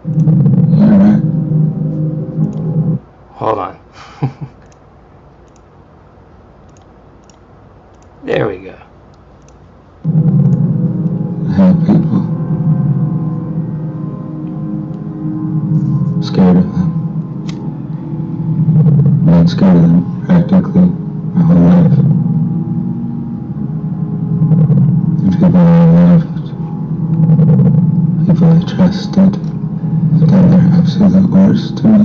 You're right. Hold on. There we go. I hate people. I'm scared of them. I've been scared of them practically my whole life. And people I loved, people I trusted, have done their absolute worst to me.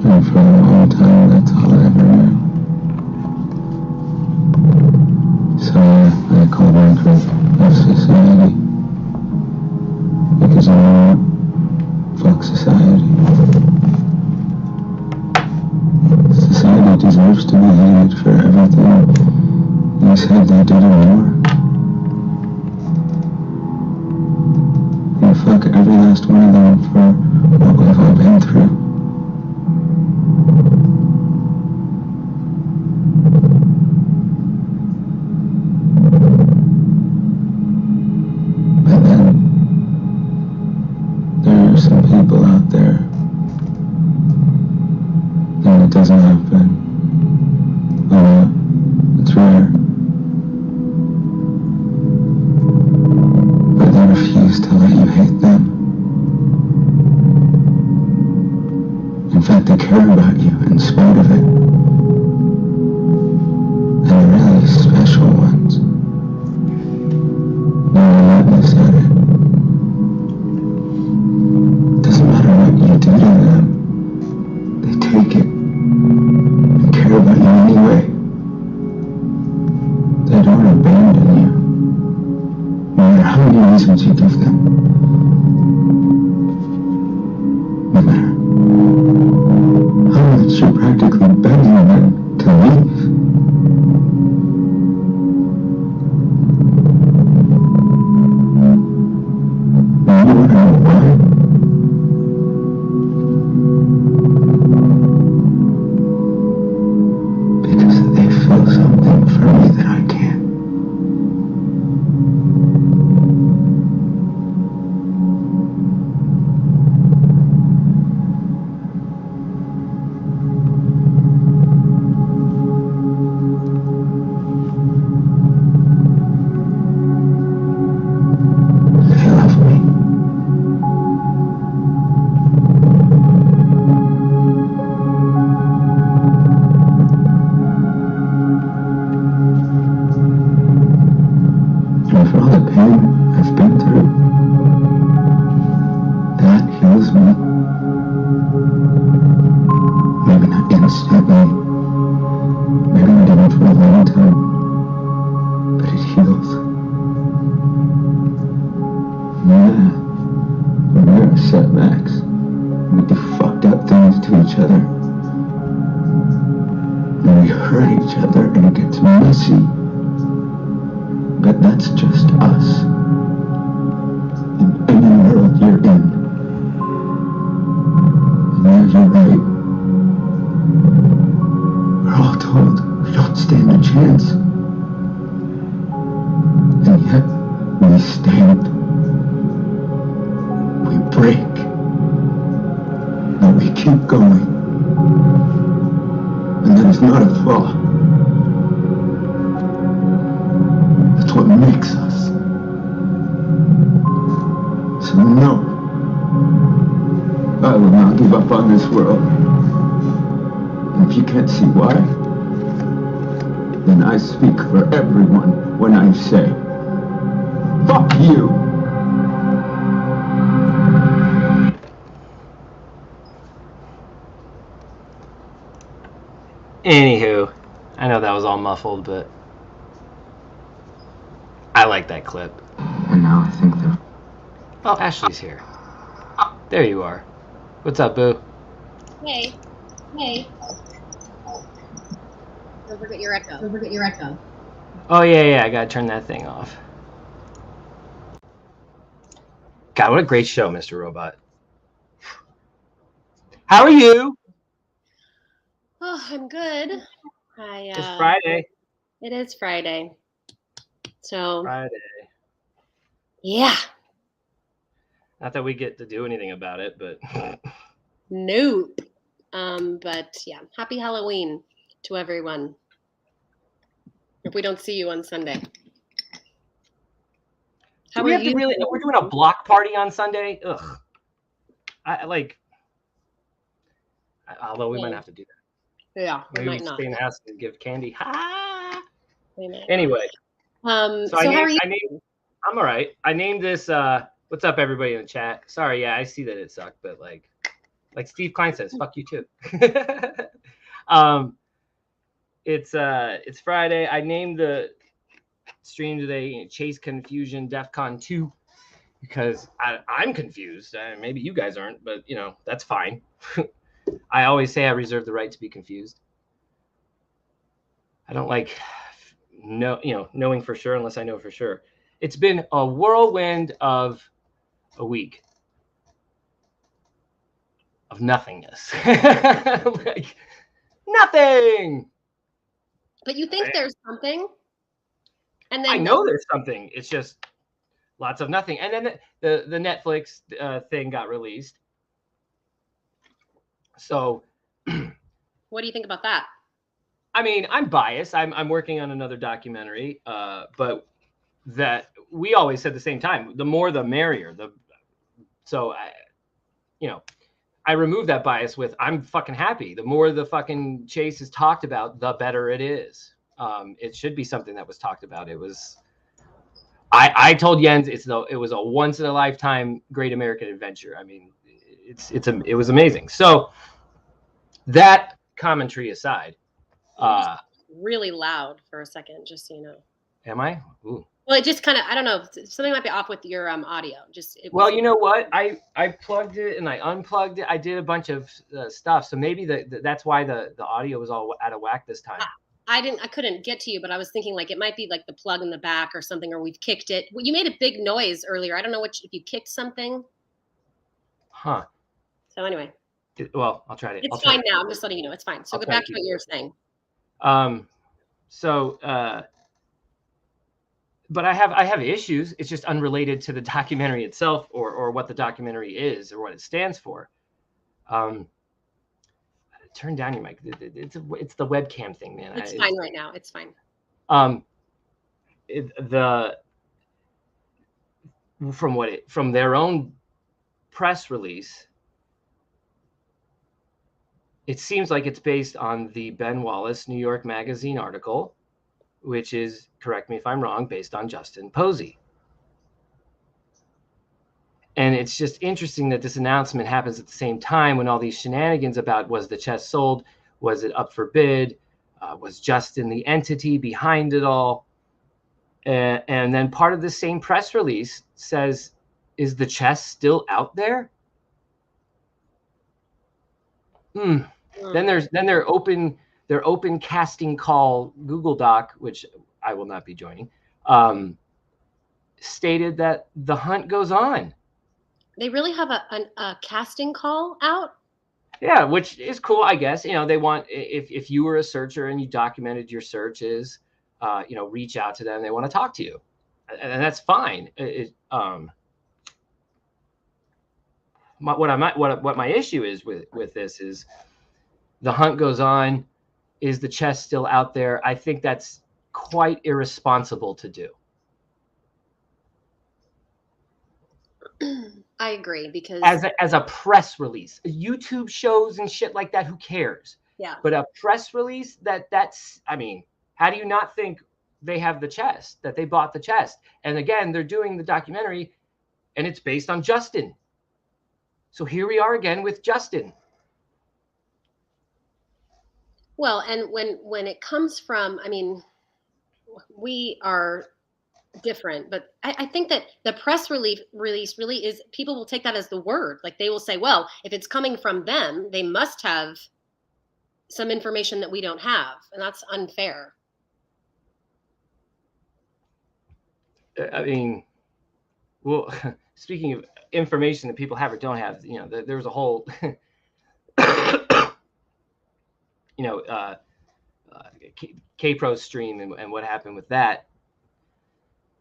And for a long time, that's all I ever knew. So I called in for F society. Because you know what? Fuck society. Society deserves to be hated for everything you said they did and more. And fuck every last one of them for what we've all been through. But then, there are some people out there, and it doesn't happen a lot. It's rare. But they refuse to let you hate them. In fact, they care about you in spite of it. And the really special ones, they're relentless at it. Doesn't matter what you do to them, they take it and care about you anyway. They don't abandon you, no matter how many reasons you give them. No matter how much you're practically begging them to leave. You wanna know why? Because they feel something for me that I can't. They love me. And for all the pain I've been through, that heals me. Maybe not instantly, maybe not even for a long time, but it heals. Yeah, when there are setbacks, we do fucked up things to each other. And we hurt each other and it gets messy. But that's just us. In any world you're in. And yeah, you're right. We're all told we don't stand a chance. And yet, we stand. We break. But we keep going. And that is not a flaw. That's what makes us. So no, I will not give up on this world. And if you can't see why, then I speak for everyone when I say, fuck you! Anywho, I know that was all muffled, but I like that clip. And now I think they're... Oh, Ashley's here. There you are. What's up, Boo? Hey. Hey. Don't forget your echo. Don't forget your echo. Oh, yeah, I gotta turn that thing off. God, what a great show, Mr. Robot. How are you? Oh, I'm good. It's Friday. It is Friday. So Friday. Yeah. Not that we get to do anything about it, but Nope. But yeah, happy Halloween to everyone. If we don't see you on Sunday. do we have to really? We're doing a block party on Sunday. Ugh. Although we might have to do that. Yeah, Maybe we we might not. stay in the house and give candy. Ha! We might Anyway. not. So how are you? I'm all right. I named this. What's up, everybody in the chat? Sorry, yeah, I see that it sucked, but like Steve Klein says, fuck you too. It's Friday. I named the stream today Chase Confusion Defcon2 because I'm confused. Maybe you guys aren't, but that's fine. I always say I reserve the right to be confused. I don't like knowing for sure unless I know for sure. It's been a whirlwind of a week of nothingness. Like nothing. But you think there's something? And then I know there's something. It's just lots of nothing. And then the Netflix thing got released. So what do you think about that? I mean, I'm biased. I'm working on another documentary, but that we always said the same time, the more the merrier. So I removed that bias with I'm fucking happy. The more the fucking chase is talked about, the better it is. It should be something that was talked about. It was. I told Jens it was a once in a lifetime great American adventure. I mean, it was amazing. So that commentary aside, really loud for a second, just so you know. Am I? Ooh. Well, it just kind of, I don't know, something might be off with your audio. Well, you know what? I plugged it and I unplugged it. I did a bunch of stuff. So maybe that's why the audio was all out of whack this time. I couldn't get to you, but I was thinking like it might be like the plug in the back or something, or we've kicked it. Well, you made a big noise earlier. I don't know if you kicked something. Huh. So anyway. Well, I'll try to. It's fine now. I'm just letting you know. It's fine. So go back to what you were saying. But I have issues. It's just unrelated to the documentary itself or what the documentary is or what it stands for. Turn down your mic. It's the webcam thing, man. It's fine right now. It's fine. From their own press release, it seems like it's based on the Ben Wallace New York Magazine article, which is, correct me if I'm wrong, based on Justin Posey. And it's just interesting that this announcement happens at the same time when all these shenanigans about was the chest sold, was it up for bid, was Justin the entity behind it all? And then part of the same press release says, is the chest still out there? Then their open casting call Google Doc, which I will not be joining, stated that the hunt goes on. They really have a casting call out? Yeah, which is cool, I guess. They want, if you were a searcher and you documented your searches, reach out to them. They want to talk to you, and that's fine. What my issue is with this is the hunt goes on. Is the chest still out there? I think that's quite irresponsible to do. I agree, because as a press release, YouTube shows and shit like that, who cares? Yeah. But a press release that's I mean, how do you not think they have the chest, that they bought the chest? And again, they're doing the documentary and it's based on Justin. So here we are again with Justin. Well, and when it comes from, I mean, we are different, but I think that the press release really is, people will take that as the word. Like they will say, well, if it's coming from them, they must have some information that we don't have, and that's unfair. I mean, well, speaking of information that people have or don't have, there was a whole K-Pro stream and what happened with that.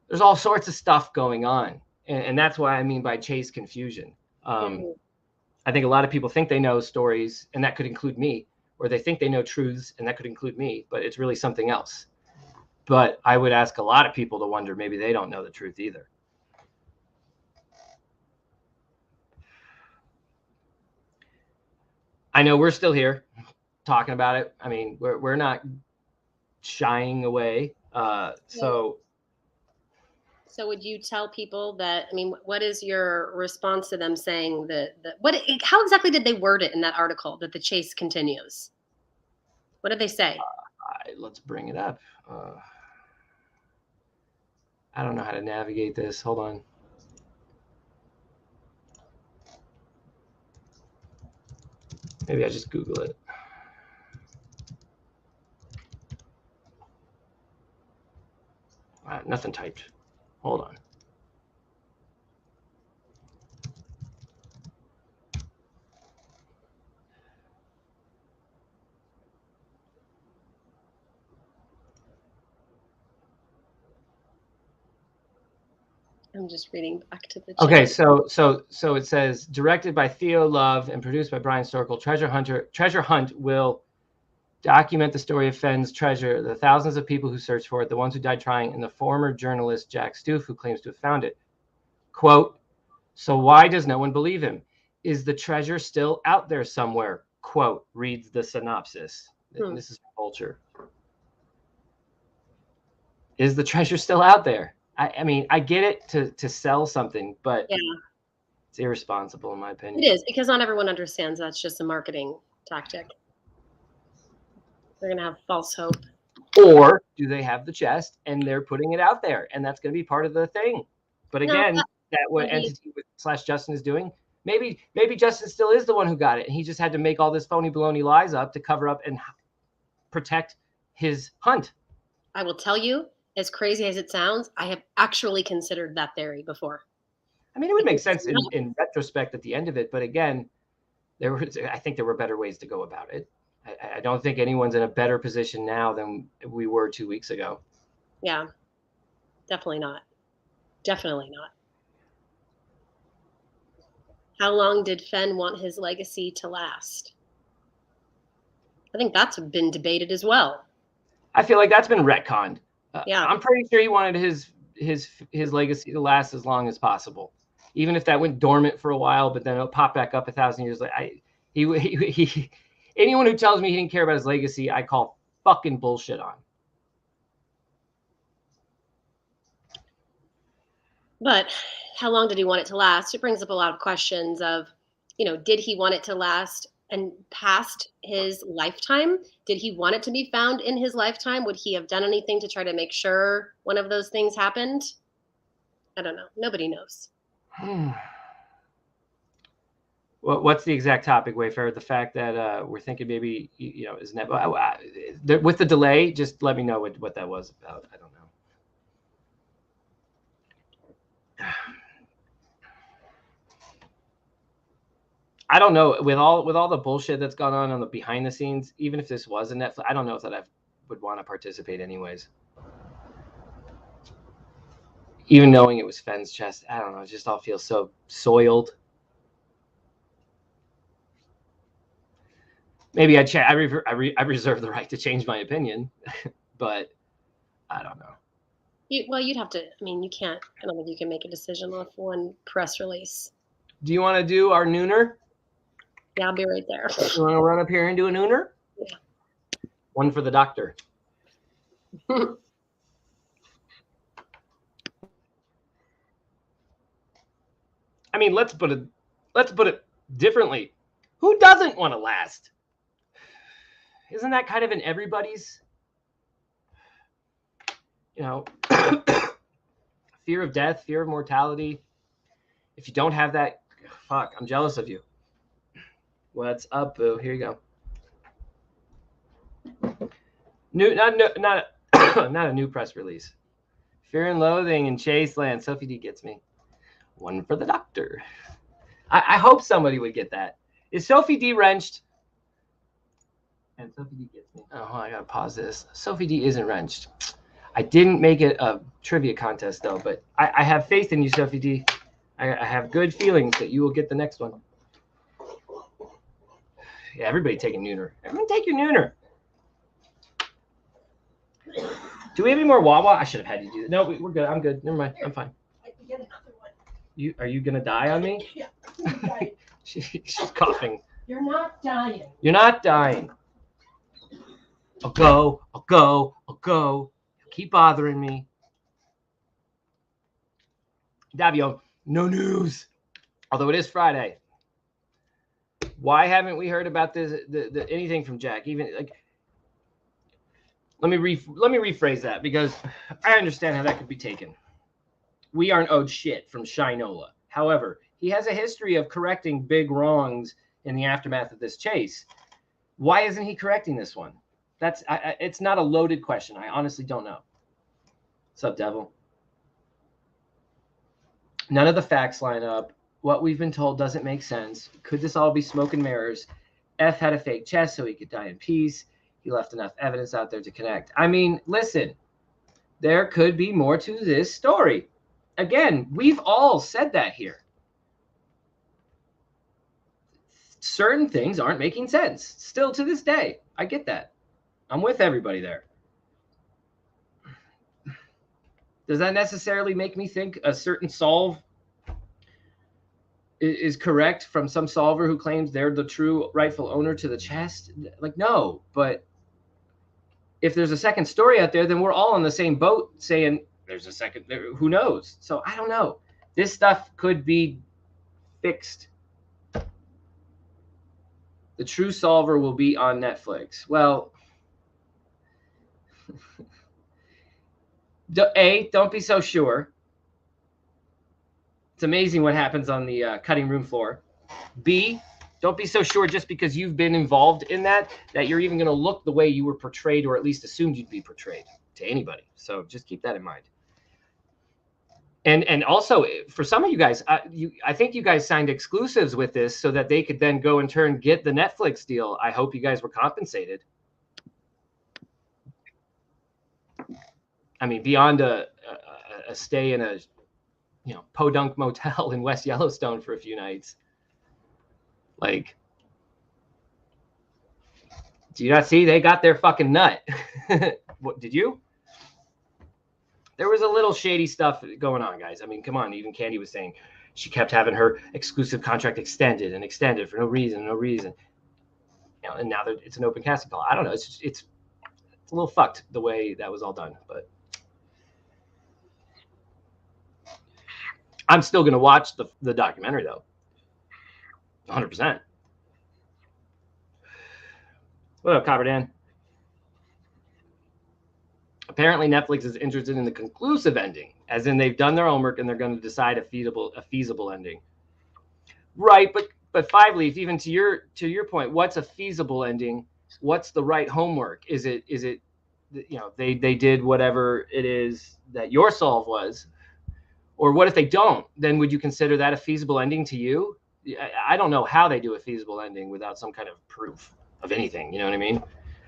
There's all sorts of stuff going on. And that's why I mean by chase confusion. I think a lot of people think they know stories, and that could include me, or they think they know truths, and that could include me, but it's really something else. But I would ask a lot of people to wonder, maybe they don't know the truth either. I know we're still here talking about it. I mean, we're not shying away. So would you tell people that, I mean, what is your response to them saying how exactly did they word it in that article that the chase continues? What did they say? Let's bring it up. I don't know how to navigate this. Hold on. Maybe I just Google it. Nothing typed. Hold on. I'm just reading back to the chat. Okay, so it says directed by Theo Love and produced by Brian Storkel. Treasure Hunt will document the story of Fenn's treasure, the thousands of people who searched for it, the ones who died trying, and the former journalist Jack Stoof who claims to have found it. Quote, so why does no one believe him? Is the treasure still out there somewhere? Quote, reads the synopsis. This is Vulture. Is the treasure still out there? I mean, I get it to sell something, but it's irresponsible in my opinion. It is, because not everyone understands that's just a marketing tactic. They're going to have false hope. Or do they have the chest and they're putting it out there, and that's going to be part of the thing? But again, that what entity / Justin is doing, maybe Justin still is the one who got it, and he just had to make all this phony baloney lies up to cover up and protect his hunt. I will tell you, as crazy as it sounds, I have actually considered that theory before. I mean, it would make sense in retrospect at the end of it, but again, I think there were better ways to go about it. I don't think anyone's in a better position now than we were 2 weeks ago. Yeah, definitely not. Definitely not. How long did Fenn want his legacy to last? I think that's been debated as well. I feel like that's been retconned. Yeah, I'm pretty sure he wanted his legacy to last as long as possible, even if that went dormant for a while, but then it'll pop back up 1,000 years later. Anyone who tells me he didn't care about his legacy, I call fucking bullshit on. But how long did he want it to last? It brings up a lot of questions of, did he want it to last and past his lifetime? Did he want it to be found in his lifetime? Would he have done anything to try to make sure one of those things happened? I don't know. Nobody knows. What's the exact topic, Wayfarer? The fact that we're thinking maybe, isn't that with the delay? Just let me know what that was about. I don't know. I don't know. With all the bullshit that's gone on the behind the scenes, even if this was a Netflix, I don't know if that I would want to participate anyways. Even knowing it was Fenn's chest, I don't know. It just all feels so soiled. Maybe I reserve the right to change my opinion, but I don't know. You'd have to. I mean, you can't. I don't think you can make a decision off one press release. Do you want to do our nooner? Yeah, I'll be right there. You want to run up here and do a nooner? Yeah. One for the doctor. I mean, let's put it differently. Who doesn't want to last? Isn't that kind of in everybody's, fear of death, fear of mortality? If you don't have that, fuck, I'm jealous of you. What's up, boo? Here you go. Not a new press release. Fear and Loathing in Chaseland. Sophie D gets me. One for the doctor. I hope somebody would get that. Is Sophie D wrenched? And Sophie D gets me. Oh, I gotta pause this. Sophie D isn't wrenched. I didn't make it a trivia contest though, but I have faith in you, Sophie D. I have good feelings that you will get the next one. Yeah, everybody take a nooner. Everyone take your nooner. Do we have any more Wawa? I should have had you do that. No, we're good. I'm good. Never mind. I'm fine. I can get another one. Are you gonna die on me? Yeah. She's coughing. You're not dying. You're not dying. I'll go. I'll go. I'll go. Keep bothering me. Davio, no news. Although it is Friday. Why haven't we heard about this? Anything from Jack? Even like, let me rephrase that, because I understand how that could be taken. We aren't owed shit from Shinola. However, he has a history of correcting big wrongs in the aftermath of this chase. Why isn't he correcting this one? It's not a loaded question. I honestly don't know. What's up, Devil? None of the facts line up. What we've been told doesn't make sense. Could this all be smoke and mirrors? F had a fake chest so he could die in peace. He left enough evidence out there to connect. I mean, listen, there could be more to this story. Again, we've all said that here. Certain things aren't making sense still to this day. I get that. I'm with everybody there. Does that necessarily make me think a certain solve is correct from some solver who claims they're the true rightful owner to the chest? Like, no. But if there's a second story out there, then we're all on the same boat saying there's a second. Who knows? So I don't know. This stuff could be fixed. The true solver will be on Netflix. Well, A, don't be so sure. It's amazing what happens on the cutting room floor. B, don't be so sure just because you've been involved in that you're even going to look the way you were portrayed, or at least assumed you'd be portrayed to anybody. So just keep that in mind. And also, for some of you guys, I think you guys signed exclusives with this so that they could then go in turn get the Netflix deal. I hope you guys were compensated. I mean, beyond a stay in a podunk motel in West Yellowstone for a few nights. Like, do you not see they got their fucking nut? What did you? There was a little shady stuff going on, guys. I mean, come on. Even Candy was saying she kept having her exclusive contract extended for no reason. And now it's an open casting call. I don't know. It's a little fucked the way that was all done, but I'm still going to watch the documentary, though. 100%. What up, Copper Dan? Apparently, Netflix is interested in the conclusive ending, as in they've done their homework and they're going to decide a feasible ending. Right, but Five Leaf, even to your point, what's a feasible ending? What's the right homework? Is it they did whatever it is that your solve was? Or what if they don't? Then would you consider that a feasible ending to you? I don't know how they do a feasible ending without some kind of proof of anything. You know what I mean?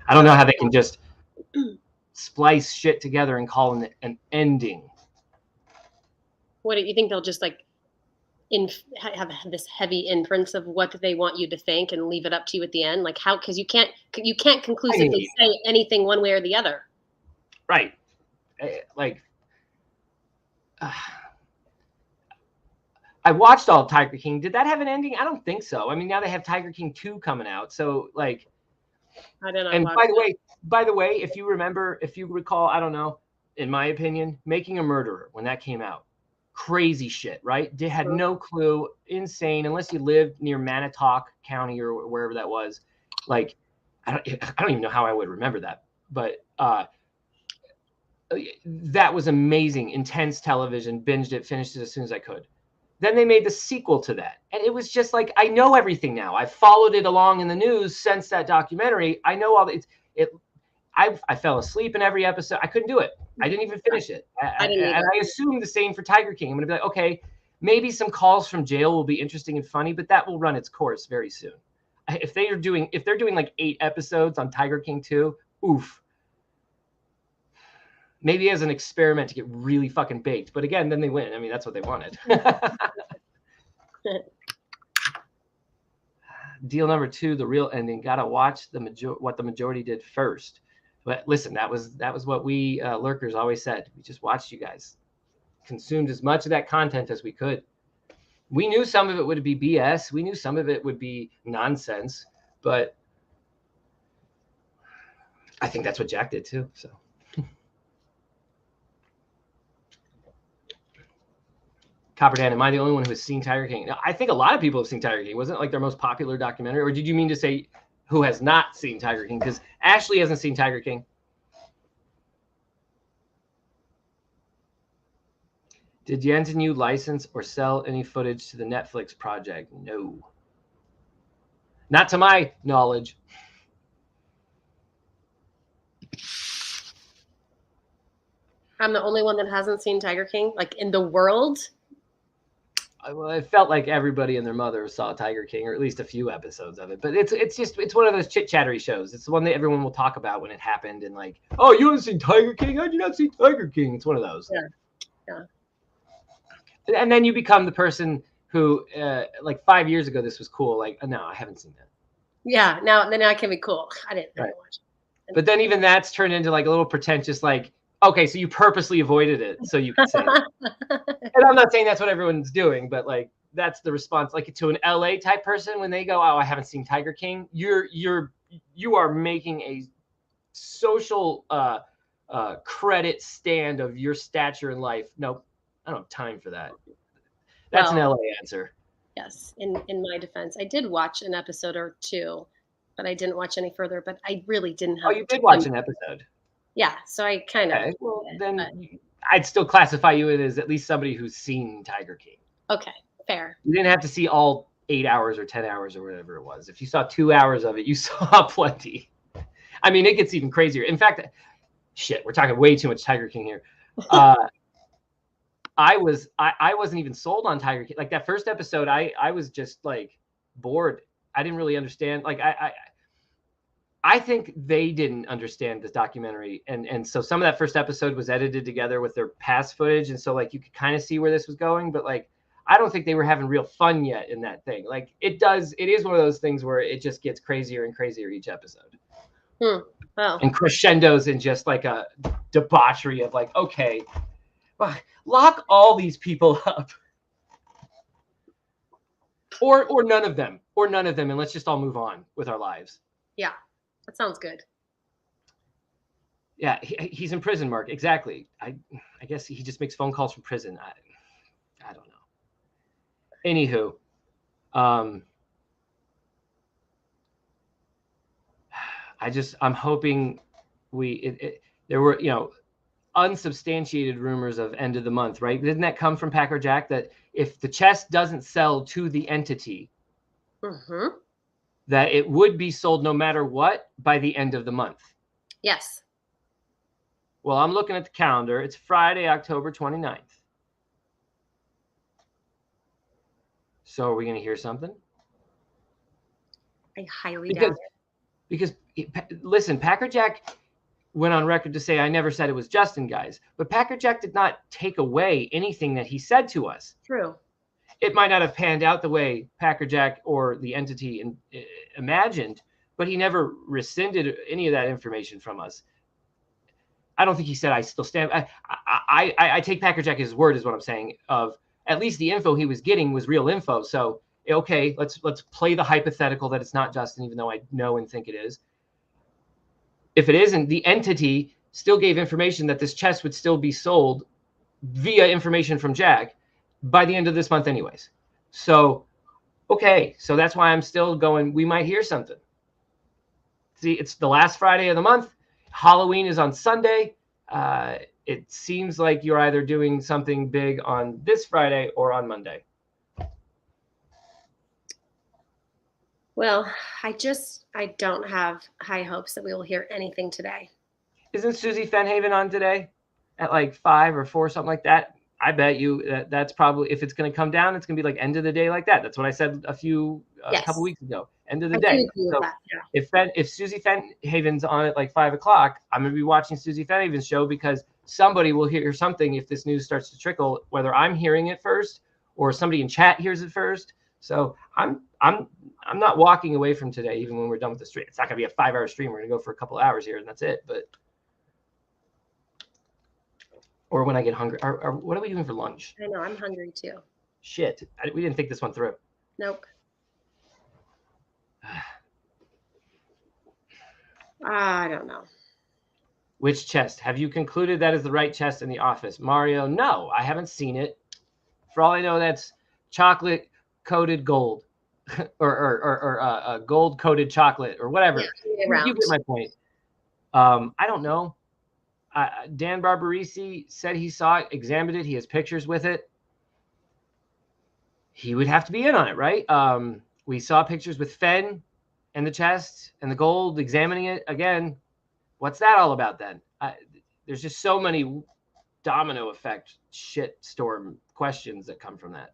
I don't know how they can just splice shit together and call it an ending. What do you think? They'll just have this heavy inference of what they want you to think and leave it up to you at the end? Like how? Because you can't conclusively say anything one way or the other. Right. I watched all of Tiger King. Did that have an ending? I don't think so. I mean, now they have Tiger King 2 coming out. So like, I don't know. And by the way, if you recall, I don't know, in my opinion, Making a Murderer, when that came out, crazy shit, right? Had no clue, insane, unless you lived near Manitowoc County or wherever that was. Like, I don't even know how I would remember that, but that was amazing, intense television. Binged it, finished it as soon as I could. Then they made the sequel to that. And it was just like, I know everything now. I've followed it along in the news since that documentary. I know all I fell asleep in every episode. I couldn't do it. I didn't even finish it. And I assume the same for Tiger King. I'm going to be like, okay, maybe some calls from jail will be interesting and funny, but that will run its course very soon. If they're doing like 8 episodes on Tiger King 2, oof. Maybe as an experiment to get really fucking baked. But again, then they win. I mean, that's what they wanted. Deal number 2, the real ending. Gotta watch what the majority did first. But listen, that was what we lurkers always said. We just watched you guys, consumed as much of that content as we could. We knew some of it would be BS. We knew some of it would be nonsense, but I think that's what Jack did too. So. Copperdan, am I the only one who has seen Tiger King? I think a lot of people have seen Tiger King. Wasn't it like their most popular documentary? Or did you mean to say who has not seen Tiger King? Because Ashley hasn't seen Tiger King. Did Jens and you license or sell any footage to the Netflix project? No. Not to my knowledge. I'm the only one that hasn't seen Tiger King, like in the world. Well, it felt like everybody and their mother saw Tiger King, or at least a few episodes of it. But it's one of those chit-chattery shows. It's the one that everyone will talk about when it happened, and like, oh, you haven't seen Tiger King? How'd you not see Tiger King? It's one of those. Yeah. And then you become the person who, like 5 years ago, this was cool. Like, no, I haven't seen that. Yeah. Now I can be cool. I didn't watch it. But then even that's turned into like a little pretentious, like, okay, so you purposely avoided it so you could say it. And I'm not saying that's what everyone's doing, but like that's the response. Like to an LA type person, when they go, oh, I haven't seen Tiger King, you are making a social credit stand of your stature in life. Nope, I don't have time for that. That's an LA answer. Yes, in my defense, I did watch an episode or two, but I didn't watch any further. But I really didn't have. Oh, you did watch an episode. Yeah, so I kind of. Okay. Well, then I'd still classify you as at least somebody who's seen Tiger King. Okay, fair. You didn't have to see all 8 hours or 10 hours or whatever it was. If you saw 2 hours of it, you saw plenty. I mean, it gets even crazier. In fact, shit, we're talking way too much Tiger King here. I wasn't even sold on Tiger King. Like that first episode, I was just like bored. I didn't really understand. Like I think they didn't understand this documentary. And so some of that first episode was edited together with their past footage. And so like you could kind of see where this was going, but like I don't think they were having real fun yet in that thing. Like it is one of those things where it just gets crazier and crazier each episode. Wow. And crescendos in just like a debauchery of like, okay, lock all these people up. Or none of them. Or none of them, and let's just all move on with our lives. Yeah. That sounds good. Yeah, he's in prison, Mark. Exactly. I guess he just makes phone calls from prison. I don't know. Anywho, I'm hoping there were, unsubstantiated rumors of end of the month, right? Didn't that come from Packer Jack that if the chest doesn't sell to the entity, that it would be sold no matter what by the end of the month? Yes. Well, I'm looking at the calendar. It's Friday, October 29th. So are we going to hear something? I highly doubt it. Because listen, Packer Jack went on record to say, I never said it was Justin, guys. But Packer Jack did not take away anything that he said to us. True. It might not have panned out the way Packer Jack or the entity imagined, but he never rescinded any of that information from us. I don't think he said I still stand. I take Packer Jack at his word is what I'm saying, of at least the info he was getting was real info. So, okay, let's play the hypothetical that it's not Justin, even though I know and think it is. If it isn't, the entity still gave information that this chest would still be sold via information from Jack by the end of this month anyways. So, okay, so that's why I'm still going, we might hear something. See, it's the last Friday of the month. Halloween is on Sunday. It seems like you're either doing something big on this Friday or on Monday. Well, I don't have high hopes that we will hear anything today. Isn't Susie Fenhaven on today at like 5 or 4, something like that? I bet you that's probably, if it's going to come down, it's going to be like end of the day like that. That's what I said a couple weeks ago. End of the day. So if Susie Fenhaven's on at like 5 o'clock, I'm going to be watching Susie Fenhaven's show because somebody will hear something if this news starts to trickle, whether I'm hearing it first or somebody in chat hears it first. So I'm not walking away from today, even when we're done with the stream. It's not gonna be a 5-hour stream. We're gonna go for a couple hours here, and that's it. But or when I get hungry. Or what are we doing for lunch? I know, I'm hungry too. Shit, we didn't think this one through. Nope. I don't know. Which chest? Have you concluded that is the right chest in the office? Mario, no, I haven't seen it. For all I know, that's chocolate coated gold or gold coated chocolate or whatever. Yeah, you get my point. I don't know. Dan Barbarisi said he saw it, examined it. He has pictures with it. He would have to be in on it, right? We saw pictures with Fen and the chest and the gold, examining it again. What's that all about then? There's just so many domino effect shit storm questions that come from that.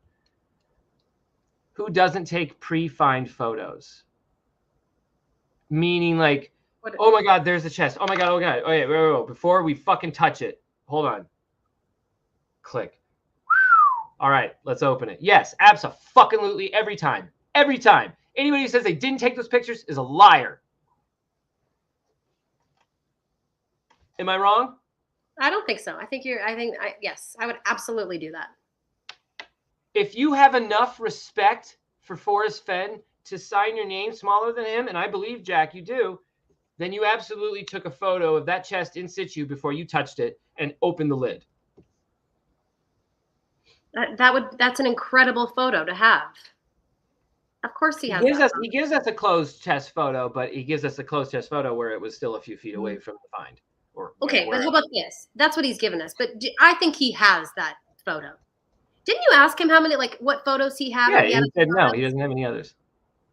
Who doesn't take pre-find photos? Meaning like, oh my God, there's the chest. Oh my God, oh God. Oh yeah, wait. Before we fucking touch it. Hold on. Click. All right, let's open it. Yes, abso-fucking-lutely every time. Every time. Anybody who says they didn't take those pictures is a liar. Am I wrong? I don't think so. Yes, I would absolutely do that. If you have enough respect for Forrest Fenn to sign your name smaller than him, and I believe, Jack, you do, then you absolutely took a photo of that chest in situ before you touched it and opened the lid. That's an incredible photo to have. Of course he has. He gives us a closed chest photo, but he gives us a closed chest photo where it was still a few feet away from the find. Okay, but how about this? That's what he's given us. But I think he has that photo. Didn't you ask him what photos he had? Yeah, he said no, he doesn't have any others.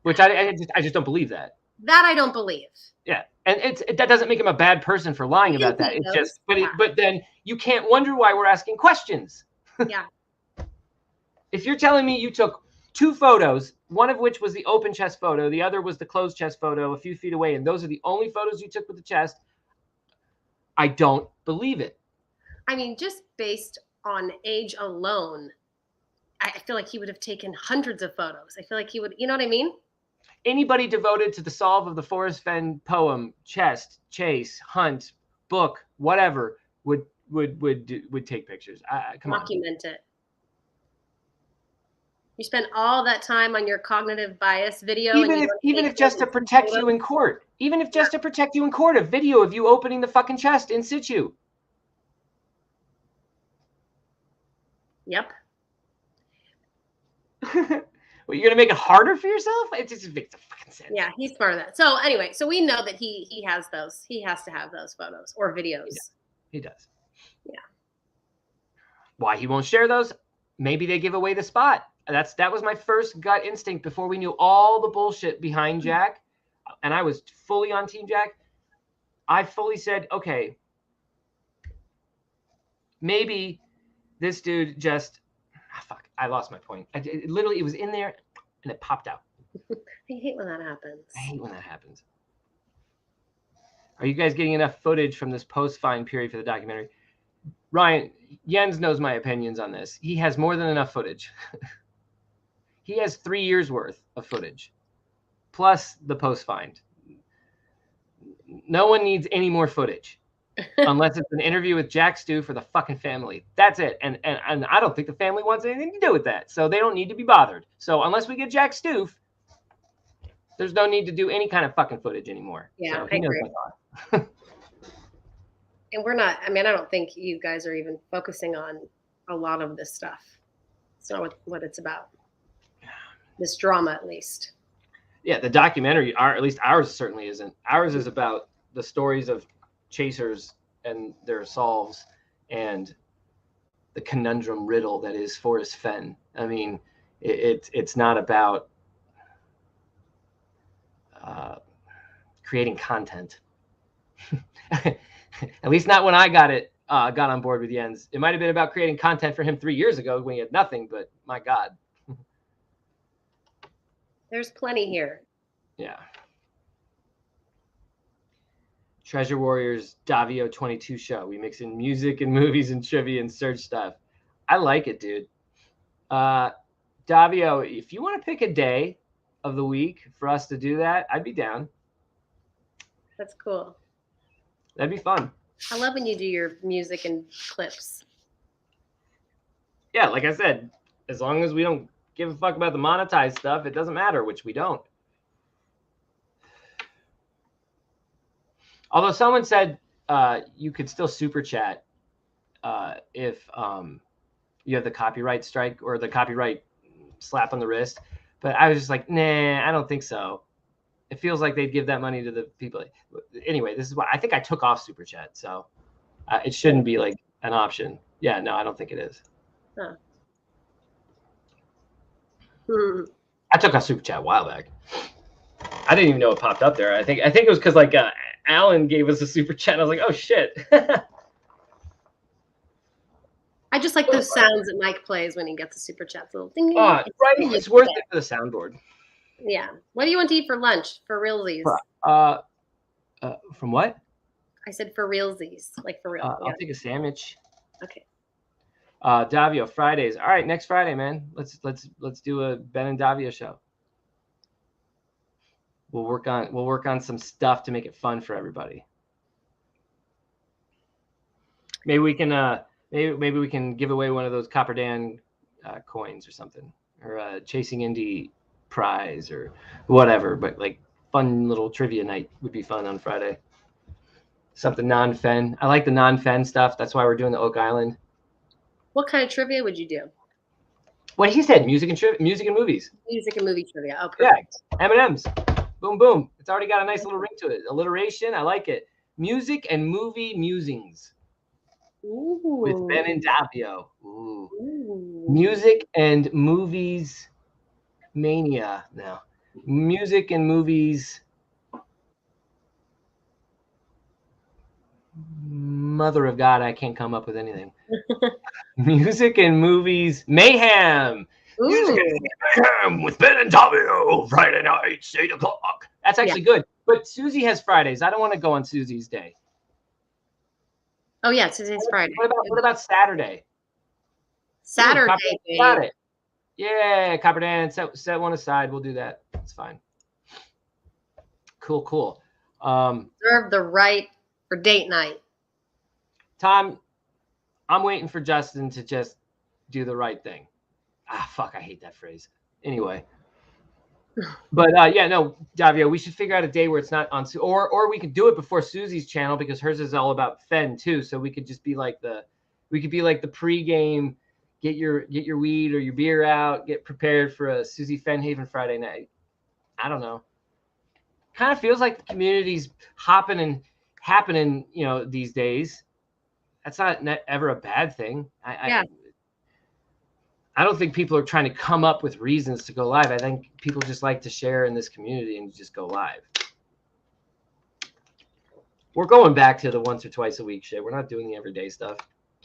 Which I just don't believe that. That I don't believe. Yeah, and that doesn't make him a bad person for lying about that. It's just, but then you can't wonder why we're asking questions. Yeah. If you're telling me you took 2 photos, one of which was the open chest photo, the other was the closed chest photo a few feet away, and those are the only photos you took with the chest, I don't believe it. I mean, just based on age alone, I feel like he would have taken hundreds of photos. I feel like he would, you know what I mean? Anybody devoted to the solve of the Forrest Fenn poem, chest, chase, hunt, book, whatever, would take pictures. Come on. Document it. You spend all that time on your cognitive bias video. Even if just to protect you in court. Even if just to protect you in court, a video of you opening the fucking chest in situ. Yep. Well, you're gonna make it harder for yourself? It just makes a fucking sense. Yeah, he's part of that. So anyway, so we know that he has those. He has to have those photos or videos. He does. Yeah. Why he won't share those? Maybe they give away the spot. That was my first gut instinct before we knew all the bullshit behind Jack, and I was fully on Team Jack. I fully said, okay, maybe this dude just fuck. I lost my point. It was in there and it popped out. I hate when that happens. I hate when that happens. Are you guys getting enough footage from this post-find period for the documentary? Ryan, Jens knows my opinions on this. He has more than enough footage. He has 3 years worth of footage, plus the post-find. No one needs any more footage, unless it's an interview with Jack Stu for the fucking family. That's it. And I don't think the family wants anything to do with that, so they don't need to be bothered. So unless we get Jack Stu, there's no need to do any kind of fucking footage anymore. Yeah, so I agree. And we're not. I mean, I don't think you guys are even focusing on a lot of this stuff. It's not what it's about. This drama, at least. Yeah, the documentary, at least ours certainly isn't. Ours is about the stories of chasers and their solves and the conundrum riddle that is Forrest Fenn. I mean, it's not about creating content. At least not when I got on board with Jens. It might have been about creating content for him 3 years ago when he had nothing, but my God. There's plenty here. Yeah. Treasure Warriors Davio 22 show. We mix in music and movies and trivia and search stuff. I like it, dude. Davio, if you want to pick a day of the week for us to do that, I'd be down. That's cool. That'd be fun. I love when you do your music and clips. Yeah, like I said, as long as we don't give a fuck about the monetized stuff, it doesn't matter, which we don't. Although someone said you could still super chat if you have the copyright strike or the copyright slap on the wrist. But I was just like, nah, I don't think so. It feels like they'd give that money to the people. Anyway, this is why I think I took off super chat. So it shouldn't be like an option. Yeah, no, I don't think it is. Huh. I took off super chat a while back. I didn't even know it popped up there. I think it was because like Alan gave us a super chat. I was like, oh shit. I just like those sounds that Mike plays when he gets a super chat. Little ding, ding, Right, it's worth it for the soundboard. Yeah. What do you want to eat for lunch? For realsies. From what? I said for realsies, like for real. I'll take a sandwich. Okay. Davio Fridays. All right, next Friday, man. Let's do a Ben and Davio show. We'll work on some stuff to make it fun for everybody. Maybe we can maybe we can give away one of those Copper Dan coins or something, or Chasing Indie prize or whatever. But like fun little trivia night would be fun on Friday. Something non-fen. I like the non-fen stuff. That's why we're doing the Oak Island. What kind of trivia would you do? What he said, music and movies. Music and movie trivia. Oh, perfect. Yeah, M&M's. Boom, boom. It's already got a nice little ring to it. Alliteration. I like it. Music and movie musings. Ooh. With Ben and Davio. Ooh. Ooh. Music and movies mania. Now, music and movies. Mother of God, I can't come up with anything. Music and movies mayhem. Ooh. Music and mayhem with Ben and Davio. Friday nights, 8 o'clock. That's actually good. But Susie has Fridays. I don't want to go on Susie's day. Oh yeah, today's Friday. What about Saturday? Saturday. Got it. Yeah, Copper Dan, set one aside. We'll do that. It's fine. Cool. Reserve the right for date night. Tom, I'm waiting for Justin to just do the right thing. Fuck, I hate that phrase. Anyway. But no, Davio, we should figure out a day where it's not on, or we could do it before Susie's channel because hers is all about Fen too. So we could just be like the pregame, get your weed or your beer out, get prepared for a Susie Fenhaven Friday night. I don't know. Kind of feels like the community's hopping and happening, these days. That's not ever a bad thing. I don't think people are trying to come up with reasons to go live. I think people just like to share in this community and just go live. We're going back to the once or twice a week shit. We're not doing the everyday stuff.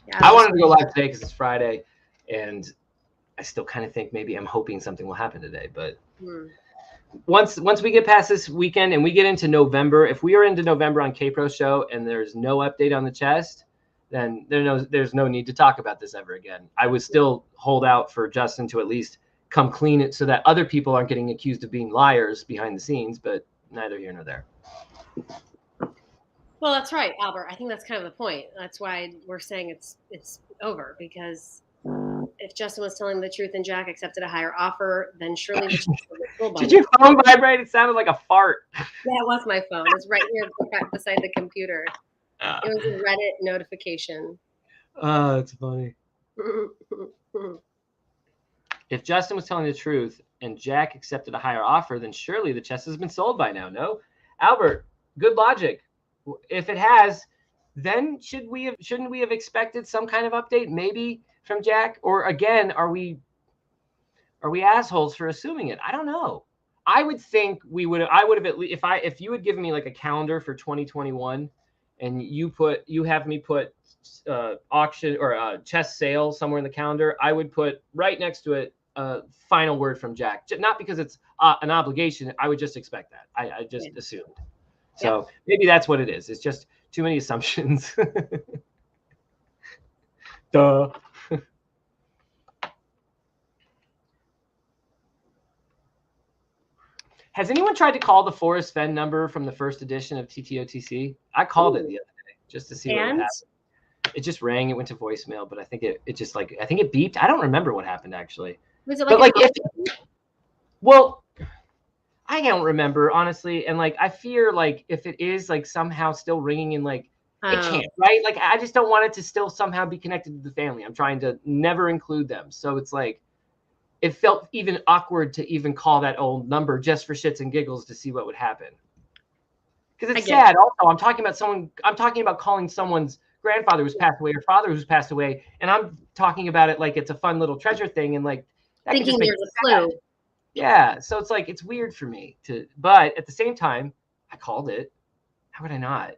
Yeah, I wanted to go live today because it's Friday, and I still kind of think maybe I'm hoping something will happen today. But once we get past this weekend and we get into November, if we are into November on K-Pro's show and there's no update on the chest, then there's no need to talk about this ever again. I would still hold out for Justin to at least come clean it so that other people aren't getting accused of being liars behind the scenes, but neither here nor there. Well, that's right, Albert. I think that's kind of the point. That's why we're saying it's over, because if Justin was telling the truth and Jack accepted a higher offer, then surely the chest would be full by Did your phone vibrate? It sounded like a fart. Yeah, it was my phone. It's right here beside the computer. It was a Reddit notification. Oh, that's funny. If Justin was telling the truth and Jack accepted a higher offer, then surely the chest has been sold by now, no? Albert, good logic. If it has, then shouldn't we have expected some kind of update maybe from Jack? Or again, are we assholes for assuming it? I don't know. I would think I would have at least, if you had given me like a calendar for 2021 and you have me put auction or chest sale somewhere in the calendar, I would put right next to it final word from Jack. Not because it's an obligation. I would just expect that. I just assumed. So maybe that's what it is. It's just too many assumptions. Duh. Has anyone tried to call the Forrest Fenn number from the first edition of TTOTC? I called it the other day just to see what would happen. It just rang. It went to voicemail, but I think it just like, I think it beeped. I don't remember what happened actually. Was it But like, like well, I don't remember honestly, and like I fear like if it is like somehow still ringing and like it can't, right? Like I just don't want it to still somehow be connected to the family. I'm trying to never include them, so it's like it felt even awkward to even call that old number just for shits and giggles to see what would happen. Because it's sad. Also, I'm talking about calling someone's grandfather who's passed away or father who's passed away, and I'm talking about it like it's a fun little treasure thing, and like that thinking there's a clue. Yeah, so it's like it's weird for me to, but at the same time, I called it. How would I not?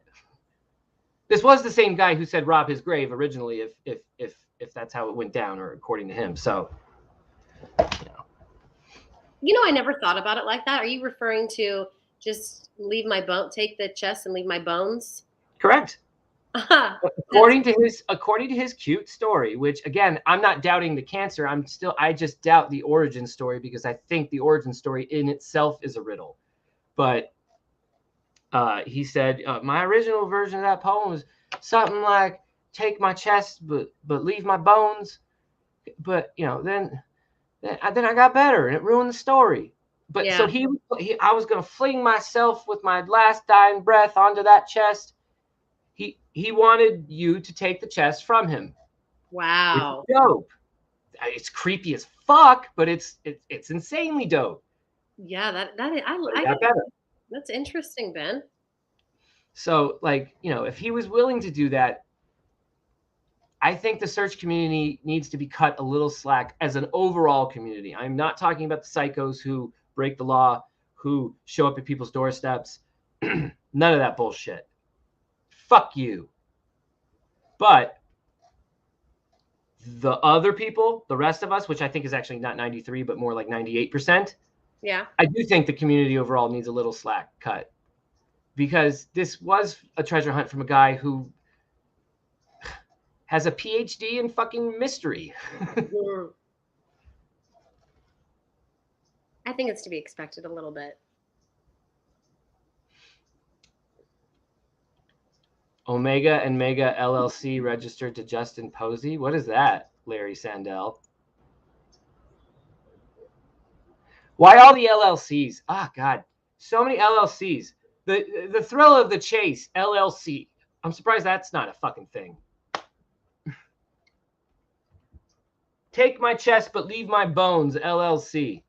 This was the same guy who said rob his grave originally, if that's how it went down, or according to him. So, you know, I never thought about it like that. Are you referring to just leave my bone, take the chest and leave my bones? Correct. According to his cute story, which again, I'm not doubting the cancer. I just doubt the origin story because I think the origin story in itself is a riddle. But he said my original version of that poem was something like "Take my chest, but leave my bones." But you know, then I got better, and it ruined the story. But Yeah. so I was gonna fling myself with my last dying breath onto that chest. He wanted you to take the chest from him. Wow. It's dope. It's creepy as fuck, but it's insanely dope. Yeah, that's interesting, Ben. So, like, you know, if he was willing to do that, I think the search community needs to be cut a little slack as an overall community. I'm not talking about the psychos who break the law, who show up at people's doorsteps. None of that bullshit. Fuck you. But the other people, the rest of us, which I think is actually not 93, but more like 98%. Yeah. I do think the community overall needs a little slack cut, because this was a treasure hunt from a guy who has a PhD in fucking mystery. I think it's to be expected a little bit. Omega and Mega LLC registered to Justin Posey. What is that, Larry Sandell? Why all the LLCs? Ah, God, so many LLCs. The thrill of the chase, LLC. I'm surprised that's not a fucking thing. Take my chest, but leave my bones, LLC.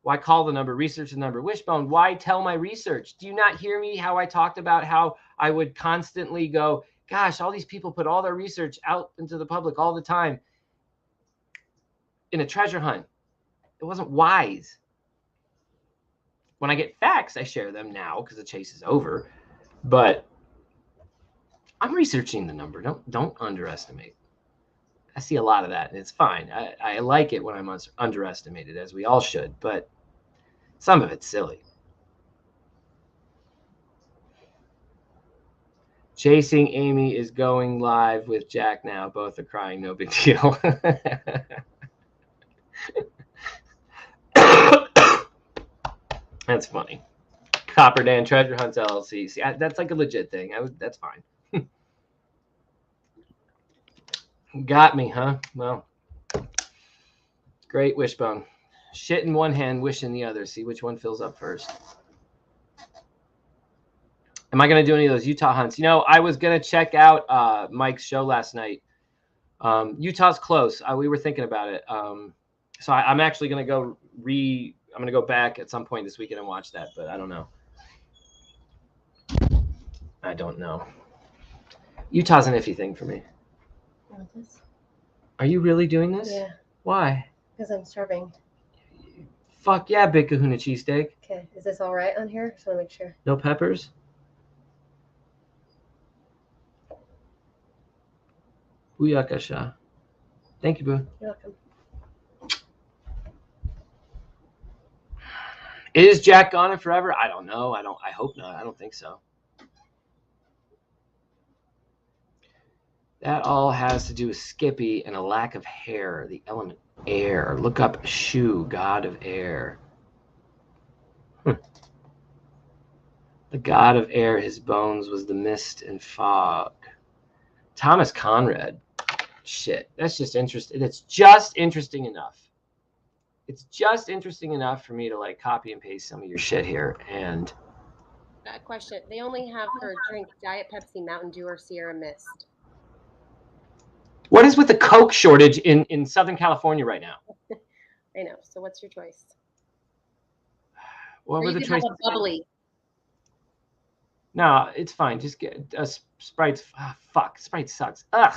Why call the number? Research the number. Wishbone, why tell my research? Do you not hear me? How I talked about how I would constantly go, gosh, all these people put all their research out into the public all the time in a treasure hunt. It wasn't wise. When I get facts, I share them now because the chase is over. But I'm researching the number. Don't underestimate. I see a lot of that, and it's fine. I like it when I'm underestimated, as we all should, but some of it's silly. Chasing Amy is going live with Jack now. Both are crying. No big deal. That's funny. Copper Dan Treasure Hunts LLC. See, that's like a legit thing. That's fine. Got me, huh? Well, great, Wishbone. Shit in one hand, wish in the other. See which one fills up first. Am I going to do any of those Utah hunts? You know, I was going to check out Mike's show last night. Utah's close. We were thinking about it. So I'm actually going to go I'm going to go back at some point this weekend and watch that, but I don't know. I don't know. Utah's an iffy thing for me. This? Are you really doing this? Yeah. Why? Because I'm starving. Fuck yeah, Big Kahuna cheesesteak. Okay, is this all right on here? Just want to make sure. No peppers? Booyakasha. Thank you, Boo. You're welcome. Is Jack gone and forever? I don't know. I hope not. I don't think so. That all has to do with Skippy and a lack of hair. The element air. Look up Shu, god of air. The god of air, his bones was the mist and fog. Thomas Conrad. Shit, that's just interesting. It's just interesting enough. It's just interesting enough for me to like copy and paste some of your shit here. And That question. They only have her drink Diet Pepsi, Mountain Dew, or Sierra Mist. what is with the Coke shortage in Southern California right now? I know. So what's your choice? What Or were you the could have choices? a bubbly. No, it's fine. Just get a Sprite. Fuck, Sprite sucks. Ugh.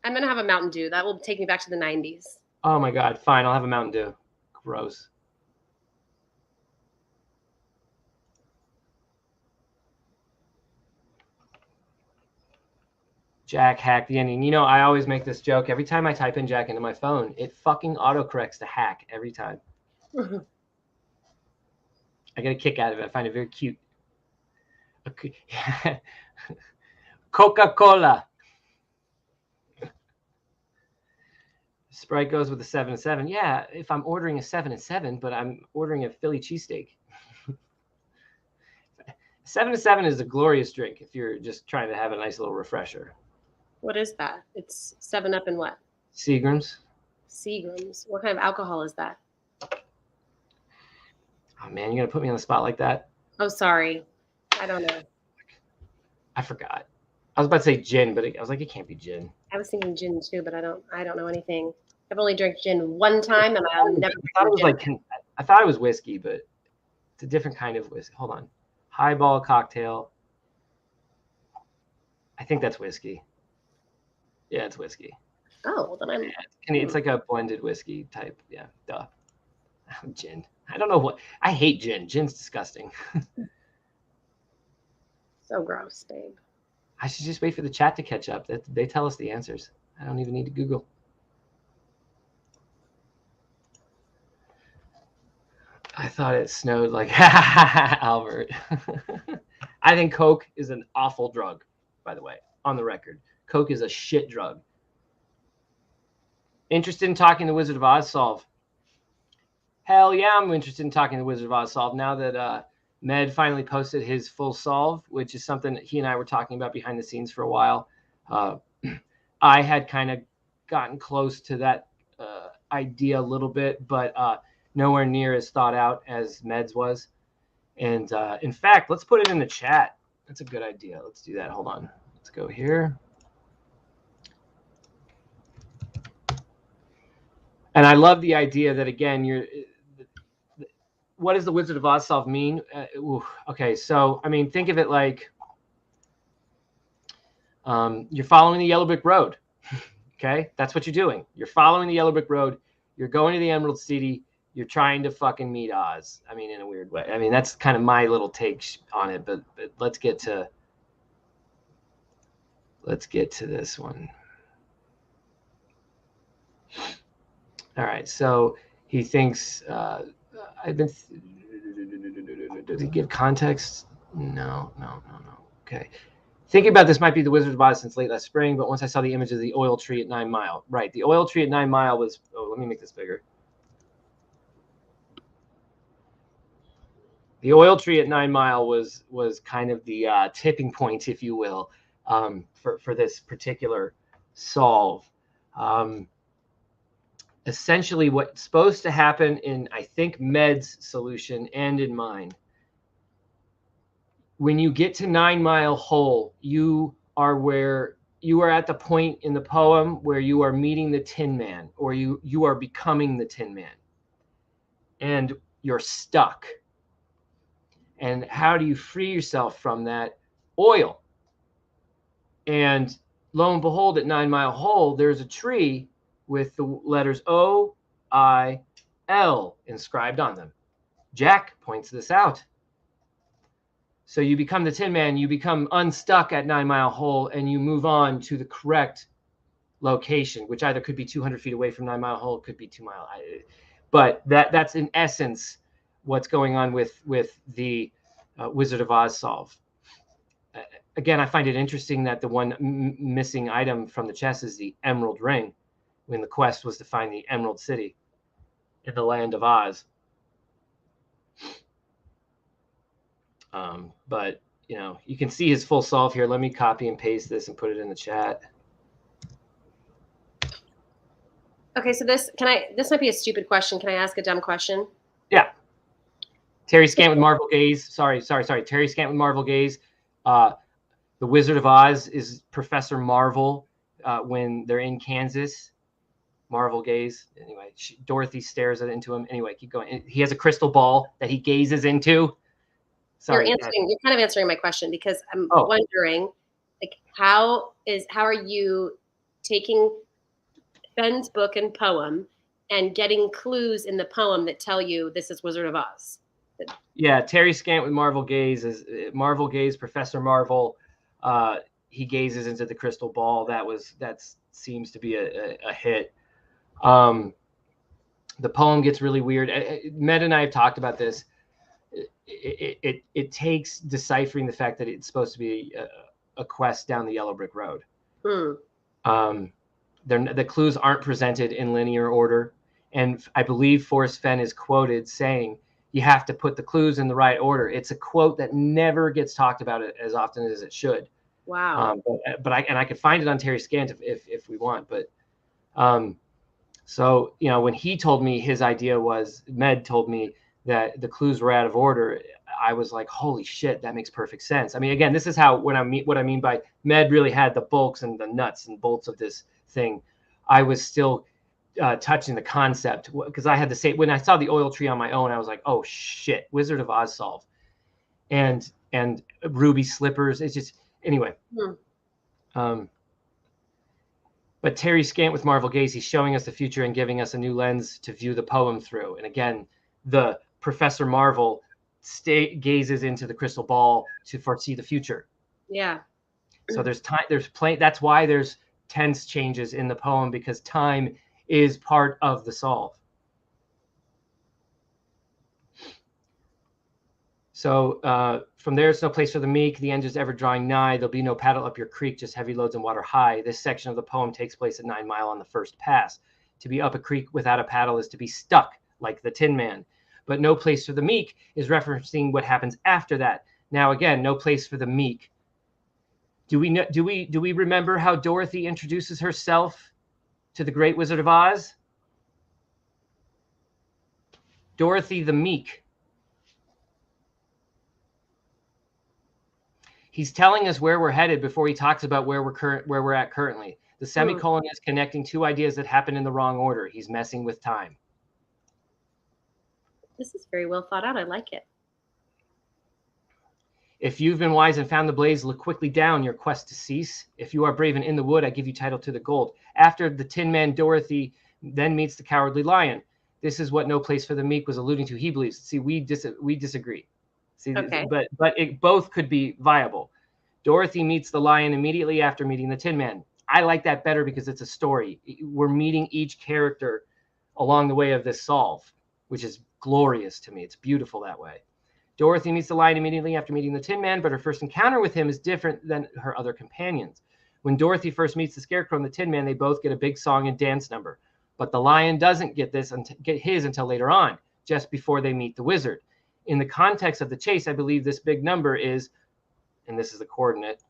I'm gonna have a Mountain Dew. That will take me back to the 90s. Oh my god. Fine, I'll have a Mountain Dew. Gross. Jack hacked the ending. You know, I always make this joke. Every time I type in Jack into my phone, it fucking autocorrects to hack every time. I get a kick out of it. I find it very cute. Coca-Cola. Sprite goes with a 7 and 7. Yeah, if I'm ordering a 7 and 7, but I'm ordering a Philly cheesesteak. 7 and 7 is a glorious drink if you're just trying to have a nice little refresher. What is that? It's 7-Up and what? Seagram's. Seagram's. What kind of alcohol is that? Oh man, you're gonna put me on the spot like that? Oh, sorry. I don't know. I forgot. I was about to say gin, but I was like, it can't be gin. I was thinking gin too, but I don't know anything. I've only drank gin one time, and I'll never. I thought it was like I thought it was whiskey, but it's a different kind of whiskey. Hold on, highball cocktail. I think that's whiskey. Yeah, it's whiskey. Oh, well then I'm. Yeah, it's like a blended whiskey type. Yeah, duh. Gin. I don't know what. I hate gin. Gin's disgusting. So gross, babe. I should just wait for the chat to catch up. They tell us the answers. I don't even need to Google. I thought it snowed like Albert. I think Coke is an awful drug, by the way, on the record. Coke is a shit drug. Interested in talking the Wizard of Oz solve? Hell yeah, I'm interested in talking the Wizard of Oz solve now that Med finally posted his full solve, which is something that he and I were talking about behind the scenes for a while. I had kind of gotten close to that idea a little bit, but nowhere near as thought out as Med's was. And in fact, let's put it in the chat. That's a good idea. Let's do that. Hold on. Let's go here. And I love the idea that, again, what does the Wizard of Oz solve mean? Okay, so, I mean, think of it like you're following the yellow brick road. Okay, that's what you're doing. You're following the yellow brick road. You're going to the Emerald City. You're trying to fucking meet Oz. I mean, in a weird way. I mean, that's kind of my little take on it. But let's get to this one. All right. So he thinks does he give context? No. Okay. Thinking about this might be the Wizard of Oz since late last spring, but once I saw the image of the oil tree at 9 Mile. Right. The oil tree at 9 Mile was, let me make this bigger. The oil tree at 9 Mile was kind of the tipping point, if you will, for this particular solve. Essentially, what's supposed to happen in, I think, Med's solution and in mine, when you get to 9 Mile Hole, you are at the point in the poem where you are meeting the Tin Man, or you are becoming the Tin Man, and you're stuck. And how do you free yourself from that? Oil. And lo and behold, at 9 Mile Hole, there's a tree with the letters O-I-L inscribed on them. Jack points this out. So you become the Tin Man, you become unstuck at 9 Mile Hole, and you move on to the correct location, which either could be 200 feet away from 9 Mile Hole, could be 2 Mile. But that's in essence what's going on with the Wizard of Oz solve. Again, I find it interesting that the one missing item from the chest is the Emerald Ring, when the quest was to find the Emerald City in the land of Oz. But you can see his full solve here. Let me copy and paste this and put it in the chat. Okay, so this might be a stupid question. Can I ask a dumb question? Yeah. Terry Scant with Marvel Gaze. Sorry. Terry Scant with Marvel Gaze. The Wizard of Oz is Professor Marvel when they're in Kansas. Marvel Gaze. Anyway, Dorothy stares into him. Anyway, keep going. He has a crystal ball that he gazes into. Sorry. You're kind of answering my question, because I'm wondering, like, how are you taking Ben's book and poem and getting clues in the poem that tell you this is Wizard of Oz? Yeah, Terry Scant with Marvel Gaze is Marvel Gaze, Professor Marvel. He gazes into the crystal ball. That seems to be a hit. The poem gets really weird. Med and I have talked about this. It takes deciphering the fact that it's supposed to be a quest down the yellow brick road. The clues aren't presented in linear order, and I believe Forrest Fenn is quoted saying you have to put the clues in the right order. It's a quote that never gets talked about as often as it should. Wow. But I could find it on Terry Scant if we want. But so when he told me his idea was, Med told me that the clues were out of order, I was like, holy shit, that makes perfect sense. I mean, again, this is what I mean by Med really had the bulks and the nuts and bolts of this thing. I was still touching the concept, because I had the same, when I saw the oil tree on my own, I was like, oh shit, Wizard of Oz solved. And ruby slippers. It's just, anyway. But Terry Scant with Marvel Gaze, he's showing us the future and giving us a new lens to view the poem through. And again, the Professor Marvel gazes into the crystal ball to foresee the future. Yeah. So there's time, that's why there's tense changes in the poem, because time is part of the solve. So from there's no place for the meek, the end is ever drawing nigh. There'll be no paddle up your creek, just heavy loads and water high. This section of the poem takes place at 9 Mile on the first pass. To be up a creek without a paddle is to be stuck, like the Tin Man. But no place for the meek is referencing what happens after that. Now again, no place for the meek. Do we remember how Dorothy introduces herself to the Great Wizard of Oz? Dorothy the Meek. He's telling us where we're headed before he talks about where we're at currently. The semicolon is connecting two ideas that happen in the wrong order. He's messing with time. This is very well thought out. I like it. If you've been wise and found the blaze, look quickly down, your quest to cease. If you are brave and in the wood, I give you title to the gold. After the Tin Man, Dorothy then meets the Cowardly Lion. This is what no place for the meek was alluding to. He believes. See, we disagree. See, okay. But it both could be viable. Dorothy meets the lion immediately after meeting the Tin Man. I like that better because it's a story. We're meeting each character along the way of this solve, which is glorious to me. It's beautiful that way. Dorothy meets the lion immediately after meeting the Tin Man, but her first encounter with him is different than her other companions. When Dorothy first meets the Scarecrow and the Tin Man, they both get a big song and dance number. But the lion doesn't get his until later on, just before they meet the wizard. In the context of the chase, I believe this big number is, and this is the coordinate,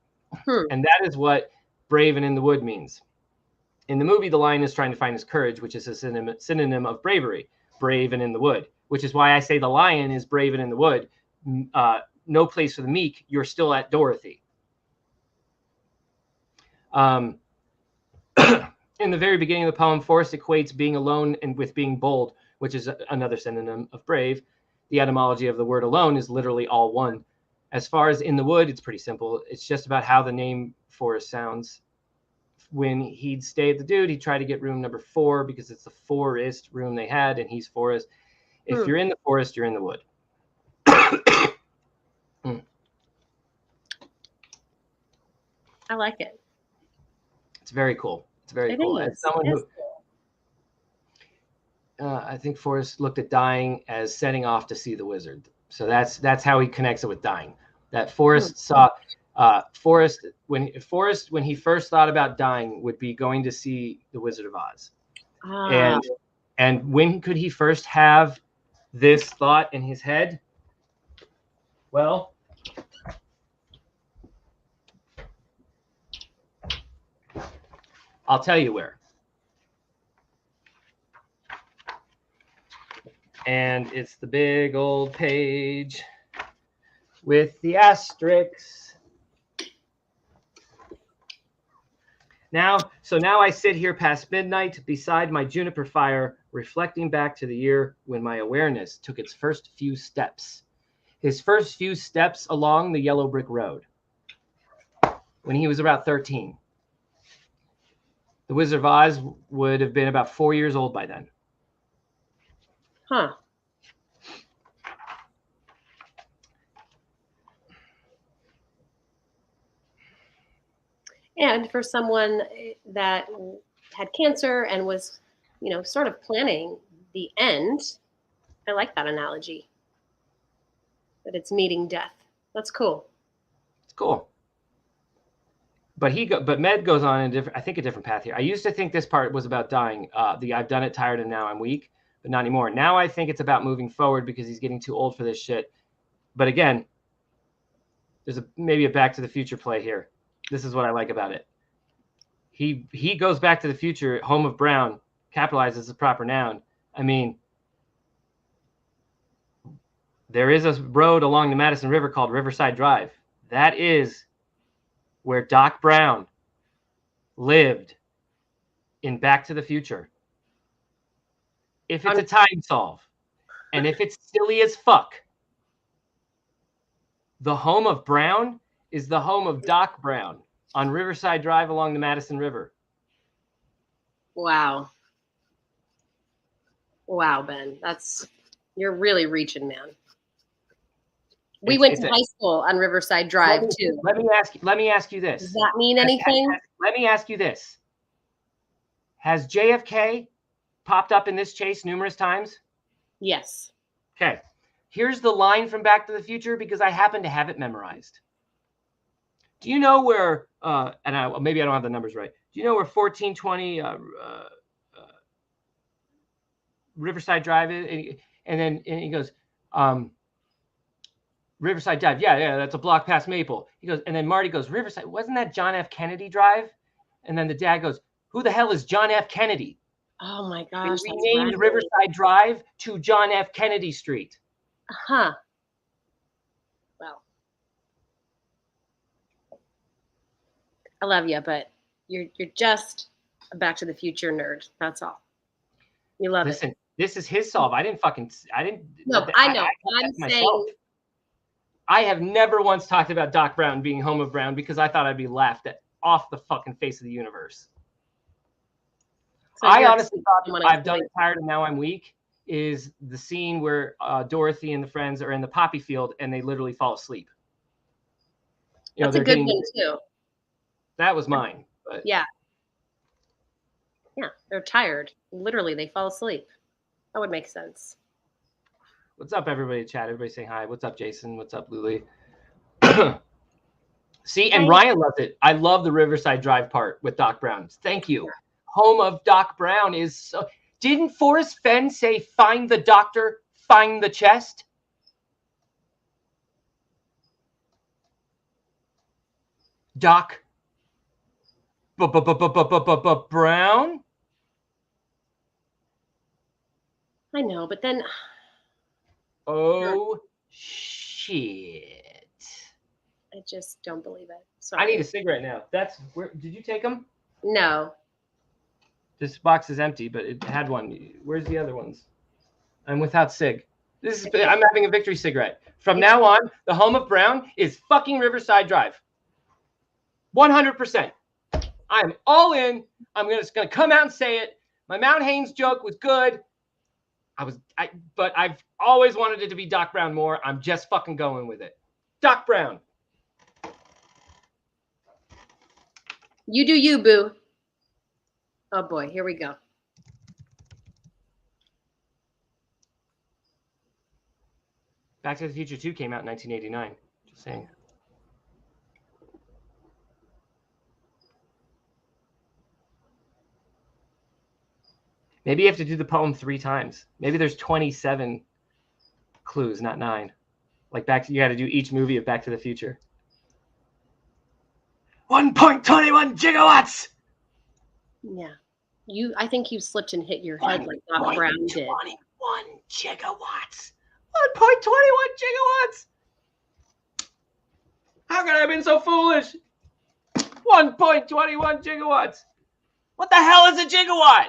and that is what brave and in the wood means. In the movie, the lion is trying to find his courage, which is a synonym of bravery, brave and in the wood, which is why I say the lion is brave and in the wood. No place for the meek, you're still at Dorothy. In the very beginning of the poem, Forrest equates being alone and with being bold, which is another synonym of brave. The etymology of the word alone is literally all one. As far as in the wood, it's pretty simple. It's just about how the name Forrest sounds. When he'd stay at the dude, he'd try to get room number 4 because it's the forest room they had, and he's Forrest. If you're in the forest, you're in the wood. I like it. It's very cool. It's very cool. As someone who, I think Forrest looked at dying as setting off to see the wizard. So that's how he connects it with dying. That Forrest saw Forrest when he first thought about dying would be going to see the Wizard of Oz. And when could he first have this thought in his head? Well, I'll tell you where. And it's the big old page with the asterisks. Now I sit here past midnight beside my juniper fire, reflecting back to the year when my awareness took its first few steps. His first few steps along the yellow brick road. When he was about 13. The Wizard of Oz would have been about 4 years old by then. Huh. And for someone that had cancer and was, you know, sort of planning the end, I like that analogy. That it's meeting death. That's cool. It's cool. But Med goes on a different path here. I used to think this part was about dying. I've done it, tired, and now I'm weak, but not anymore. Now I think it's about moving forward because he's getting too old for this shit. But again, there's maybe a Back to the Future play here. This is what I like about it. He goes back to the future, home of Brown, capitalizes the proper noun. I mean, there is a road along the Madison River called Riverside Drive. That is where Doc Brown lived in Back to the Future. If it's a time solve, and if it's silly as fuck, the home of Brown is the home of Doc Brown on Riverside Drive along the Madison River. Wow. Wow, Ben. You're really reaching, man. We went to high school on Riverside Drive too. Let me ask you this. Does that mean anything? Let me ask you this. Has JFK popped up in this chase numerous times? Yes. Okay. Here's the line from Back to the Future because I happen to have it memorized. Do you know where, maybe I don't have the numbers right. Do you know where 1420 Riverside Drive is? And he goes, Riverside Drive. Yeah, that's a block past Maple. He goes, and then Marty goes, Riverside, wasn't that John F. Kennedy Drive? And then the dad goes, who the hell is John F. Kennedy? Oh my gosh. They renamed Riverside Drive to John F. Kennedy Street. Huh. Well, I love you, but you're just a Back to the Future nerd. That's all. You love Listen, it. This is his solve. I didn't. No, I know. I'm saying. I have never once talked about Doc Brown being home of Brown because I thought I'd be laughed at off the fucking face of the universe. So I honestly thought I've done it, tired, and now I'm weak is the scene where Dorothy and the friends are in the poppy field and they literally fall asleep. That's a good one too. That was mine. But. Yeah. Yeah, they're tired. Literally, they fall asleep. That would make sense. What's up, everybody in chat? Everybody saying hi. What's up, Jason? What's up, Luli? See, and Ryan loves it. I love the Riverside Drive part with Doc Brown. Thank you. Home of Doc Brown is so... Didn't Forrest Fenn say, find the doctor, find the chest? Doc Brown? I know, but then... Oh, shit. I just don't believe it. Sorry. I need a cigarette now. Where did you take them? No. This box is empty, but it had one. Where's the other ones? I'm without cig. I'm having a victory cigarette. From now on, the home of Brown is fucking Riverside Drive. 100%. I'm all in. I'm just gonna come out and say it. My Mount Haynes joke was good. But I've always wanted it to be Doc Brown more. I'm just fucking going with it. Doc Brown. You do you, boo. Oh boy, here we go. Back to the Future 2 came out in 1989. Just saying. Maybe you have to do the poem 3 times. Maybe there's 27 clues, not 9. Like you got to do each movie of Back to the Future. 1.21 gigawatts. Yeah. I think you slipped and hit your head like Doc Brown did. 21 gigawatts. 1.21 gigawatts. How could I have been so foolish? 1.21 gigawatts. What the hell is a gigawatt?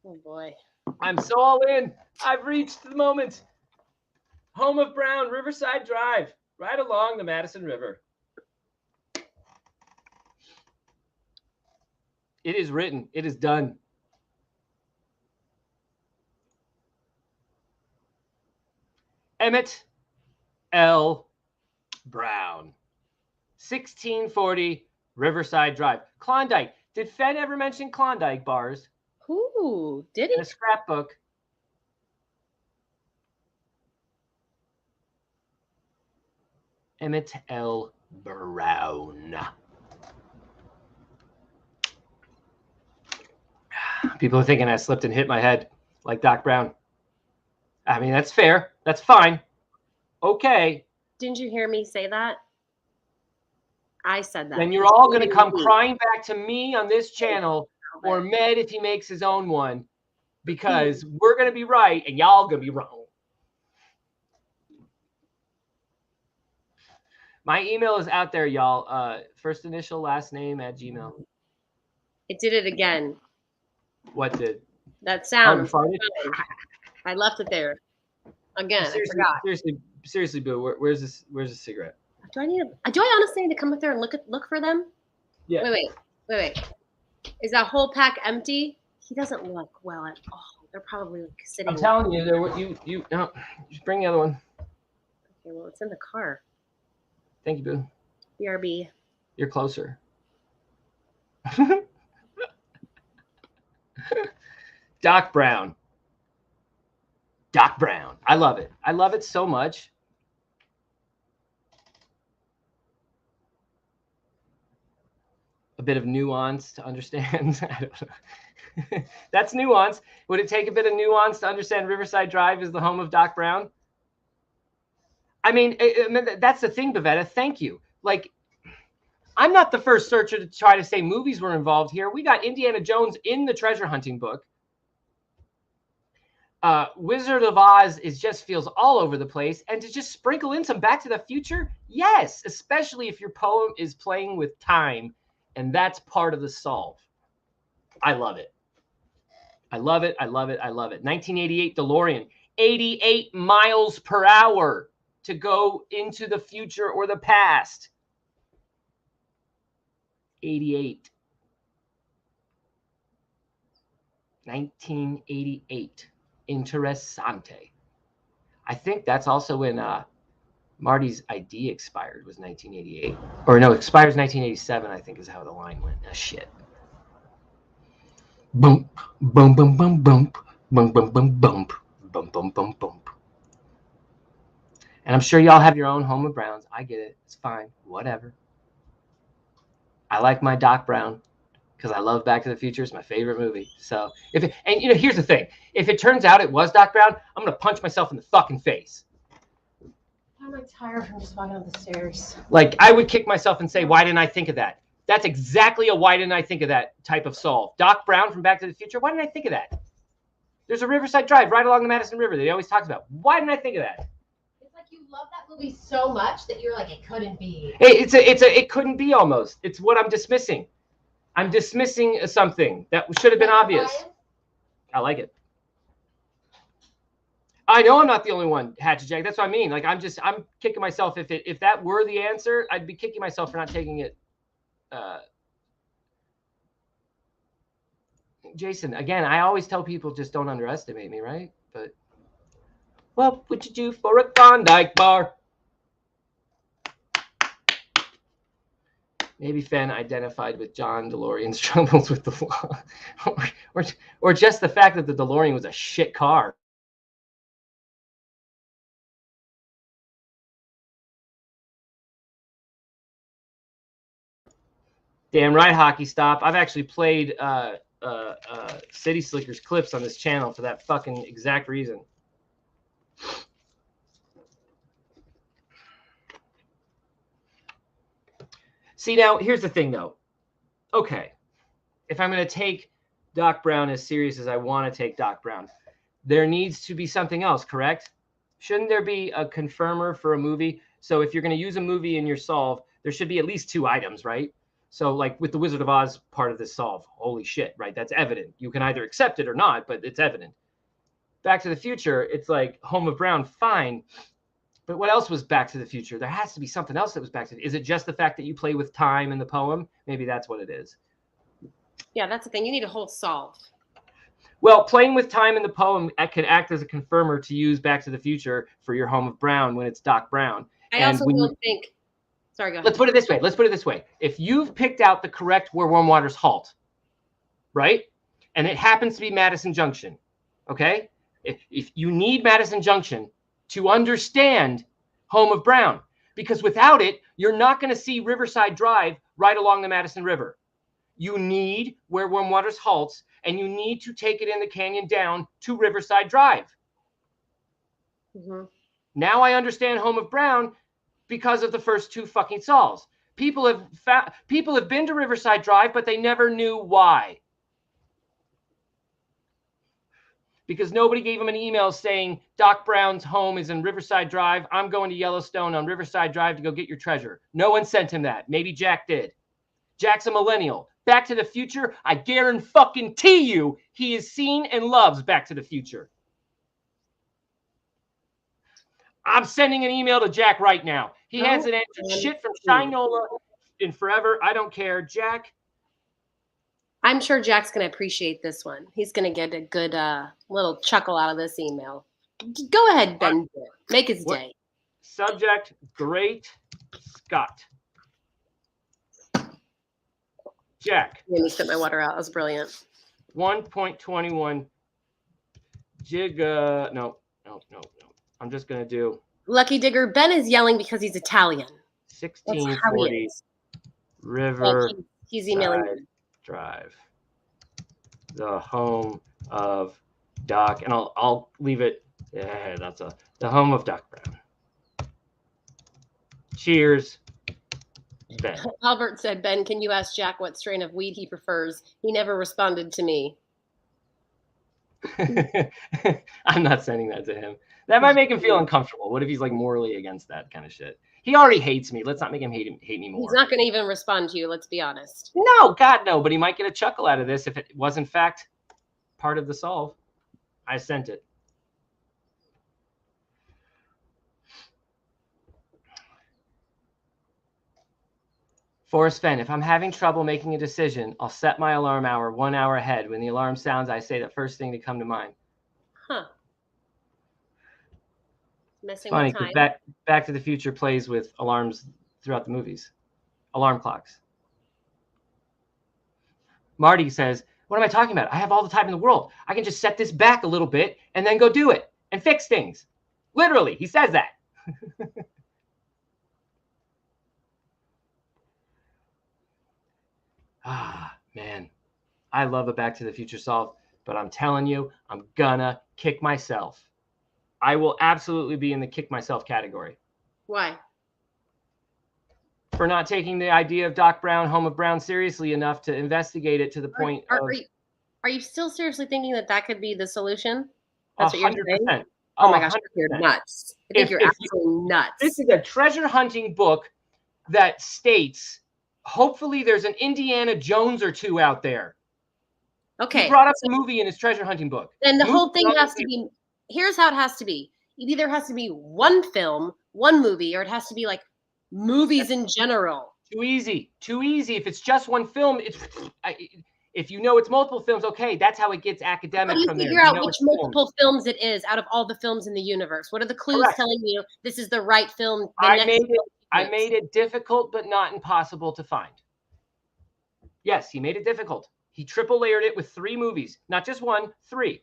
Oh boy. I'm so all in. I've reached the moment. Home of Brown, Riverside Drive, right along the Madison River. It is written. It is done. Emmett L. Brown, 1640 Riverside Drive. Klondike. Did Fed ever mention Klondike bars? Ooh, did he? In a scrapbook. Emmett L. Brown. People are thinking I slipped and hit my head like Doc Brown. I mean, that's fair. That's fine. Okay. Didn't you hear me say that? I said that. Then you're all going to come crying back to me on this channel, or Med if he makes his own one, because we're going to be right and y'all going to be wrong. My email is out there, y'all. First initial, last name @gmail. It did it again. What did? That sound. Oh, I left it there. Again, I forgot. Seriously, Boo. Where's this cigarette? Do I honestly need to come up there and look for them? Yeah. Wait. Is that whole pack empty? He doesn't look well at all. They're probably like sitting. I'm telling you, you just bring the other one. Okay, well, it's in the car. Thank you, Boo. BRB. You're closer. Doc Brown. Doc Brown. I love it. I love it so much. A bit of nuance to understand. I don't know. That's nuance. Would it take a bit of nuance to understand Riverside Drive is the home of Doc Brown? I mean, that's the thing, Bavetta. Thank you. Like, I'm not the first searcher to try to say movies were involved here. We got Indiana Jones in the treasure hunting book. Wizard of Oz just feels all over the place. And to just sprinkle in some Back to the Future, yes, especially if your poem is playing with time. And that's part of the solve. I love it. I love it. I love it. I love it. 1988 DeLorean, 88 miles per hour to go into the future or the past. 88. 1988. Interessante. I think that's also when Marty's ID expired, was 1988. Or no, expires 1987, I think is how the line went. Oh, shit. Bump, bump, bump, bump, bump, bump, bump, bump, bump, bump, bump, bump, bump. And I'm sure y'all have your own home of Browns. I get it. It's fine. Whatever. I like my Doc Brown because I love Back to the Future. It's my favorite movie. So here's the thing. If it turns out it was Doc Brown, I'm going to punch myself in the fucking face. I'm like tired from just walking up the stairs. Like, I would kick myself and say, why didn't I think of that? That's exactly a why didn't I think of that type of solve. Doc Brown from Back to the Future, why didn't I think of that? There's a Riverside Drive right along the Madison River that he always talks about. Why didn't I think of that? It's like you love that movie so much that you're like, it couldn't be. It couldn't be almost. It's what I'm dismissing. I'm dismissing something that should have been obvious. I like it. I know I'm not the only one, Hatchet Jack. That's what I mean. Like, I'm kicking myself. If that were the answer, I'd be kicking myself for not taking it. Jason, again, I always tell people just don't underestimate me, right? But what would you do for a Klondike bar? Maybe Fenn identified with John DeLorean's troubles with the law, or just the fact that the DeLorean was a shit car. Damn right, Hockey Stop. I've actually played City Slickers clips on this channel for that fucking exact reason. See, now here's the thing, though. Okay, if I'm going to take Doc Brown as serious as I want to take Doc Brown, there needs to be something else, correct? Shouldn't there be a confirmer for a movie? So if you're going to use a movie in your solve, there should be at least 2 items, right? So like with the Wizard of Oz part of this solve, holy shit, right? That's evident. You can either accept it or not, but it's evident. Back to the Future, it's like Home of Brown, fine. But what else was Back to the Future? There has to be something else that was Back to the Future. Is it just the fact that you play with time in the poem? Maybe that's what it is. Yeah, that's the thing. You need a whole solve. Well, playing with time in the poem can act as a confirmer to use Back to the Future for your Home of Brown when it's Doc Brown. I also don't think. Sorry, go ahead. Let's put it this way. If you've picked out the correct Where Warm Waters Halt, right? And it happens to be Madison Junction, okay? If you need Madison Junction to understand Home of Brown, because without it, you're not going to see Riverside Drive right along the Madison River. You need Where Warm Waters Halts, and you need to take it in the canyon down to Riverside Drive. Mm-hmm. Now I understand Home of Brown because of the first 2 fucking solves. People have been to Riverside Drive, but they never knew why. Because nobody gave him an email saying Doc Brown's home is in Riverside Drive. I'm going to Yellowstone on Riverside Drive to go get your treasure. No one sent him that. Maybe Jack did. Jack's a millennial. Back to the Future, I guarantee you he has seen and loves Back to the Future. I'm sending an email to Jack right now. He hasn't answered shit from Shinola in forever. I don't care. Jack. I'm sure Jack's going to appreciate this one. He's going to get a good little chuckle out of this email. Go ahead, Ben. Make his day. Subject, Great Scott. Jack. Let me spit my water out. That was brilliant. 1.21 giga. No. I'm just going to do. Lucky Digger. Ben is yelling because he's Italian. 1640 River. He's emailing me. Drive. The home of Doc. And I'll leave it. Yeah, that's the home of Doc Brown. Cheers. Ben. Albert said, Ben, can you ask Jack what strain of weed he prefers? He never responded to me. I'm not sending that to him. That might make him feel uncomfortable. What if he's like morally against that kind of shit? He already hates me. Let's not make him hate me more. He's not going to even respond to you. Let's be honest. No, God, no. But he might get a chuckle out of this if it was, in fact, part of the solve. I sent it. Forrest Fenn, if I'm having trouble making a decision, I'll set my alarm hour 1 hour ahead. When the alarm sounds, I say the first thing to come to mind. Huh. Messing Funny, with time. because Back to the Future plays with alarms throughout the movies. Alarm clocks. Marty says, what am I talking about? I have all the time in the world. I can just set this back a little bit and then go do it and fix things. Literally, he says that. Ah, man. I love a Back to the Future solve, but I'm telling you, I'm gonna kick myself. I will absolutely be in the kick myself category. Why? For not taking the idea of Doc Brown, Home of Brown seriously enough to investigate it to the point of... Are you still seriously thinking that could be the solution? That's what you're saying? 100%. Oh my gosh, you're nuts. I think you're absolutely nuts. This is a treasure hunting book that states, hopefully there's an Indiana Jones or two out there. Okay. He brought up the movie in his treasure hunting book. Then the whole thing has to be, here's how it has to be. It either has to be one film, one movie, or it has to be like movies in general. Too easy. Too easy. If it's just one film, if you know it's multiple films, okay, that's how it gets academic from there. Figure out which multiple films it is out of all the films in the universe. What are the clues telling you this is the right film? I made it difficult, but not impossible to find. Yes, he made it difficult. He triple layered it with 3 movies, not just 1, 3.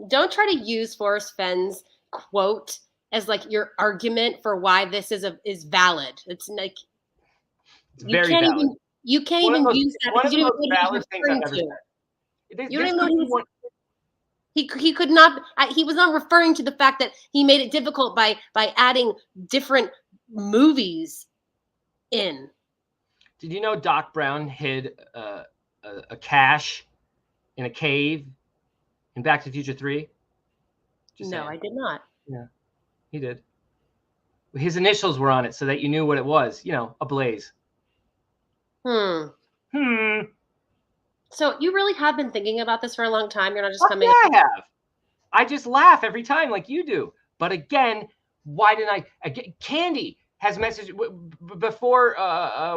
Don't try to use Forrest Fenn's quote as like your argument for why this is valid. It's like very valid. You can't even use that because you don't know what he's referring to. You don't know he could not. He was not referring to the fact that he made it difficult by adding different movies in. Did you know Doc Brown hid a cache in a cave in Back to the Future 3? No, saying. I did not. Yeah, he did. His initials were on it so that you knew what it was. You know, a blaze. So you really have been thinking about this for a long time. You're not just coming. Yeah, I have. I just laugh every time like you do. But again, why didn't I? Candy has messaged before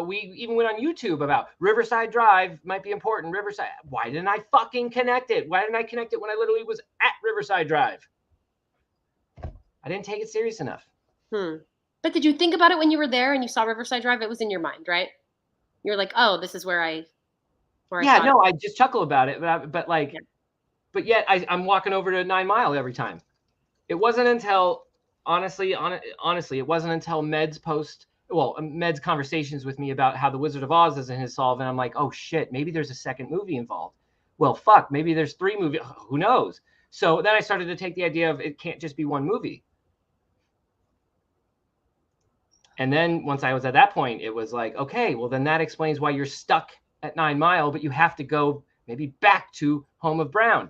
we even went on YouTube about Riverside Drive might be important. Riverside. Why didn't I fucking connect it? Why didn't I connect it when I literally was at Riverside Drive? I didn't take it serious enough. But did you think about it when you were there and you saw Riverside Drive? It was in your mind, right? You're like, oh, this is where I. I just chuckle about it, but yet I'm walking over to 9 Mile every time. It wasn't until honestly, it wasn't until Med's conversations with me about how the Wizard of Oz isn't his solve, and I'm like, oh shit, maybe there's a second movie involved. Well, fuck, maybe there's 3 movies. Who knows? So then I started to take the idea of it can't just be one movie. And then once I was at that point, it was like, okay, well then that explains why you're stuck at 9 Mile, but you have to go maybe back to Home of Brown.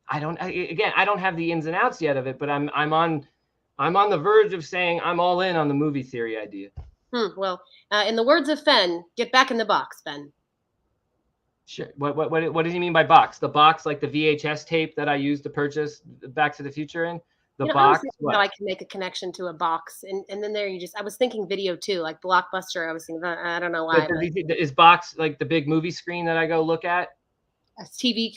I don't have the ins and outs yet of it, but I'm on the verge of saying I'm all in on the movie theory idea. Well, in the words of Fenn, get back in the box, Ben. Sure. What does he mean by box? The box, like the VHS tape that I used to purchase Back to the Future in? The box? I can make a connection to a box. And then there I was thinking video too, like Blockbuster. I was thinking, I don't know why. Is box like the big movie screen that I go look at? A TV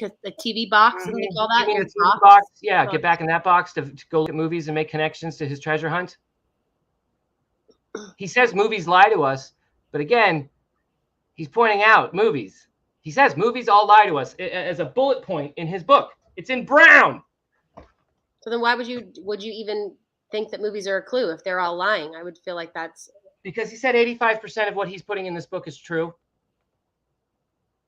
box, and they call that? You mean a TV box? Yeah, get back in that box to go look at movies and make connections to his treasure hunt. He says movies lie to us, but again, he's pointing out movies. He says movies all lie to us as a bullet point in his book. It's in brown. So then why would you even think that movies are a clue if they're all lying? I would feel like that's... Because he said 85% of what he's putting in this book is true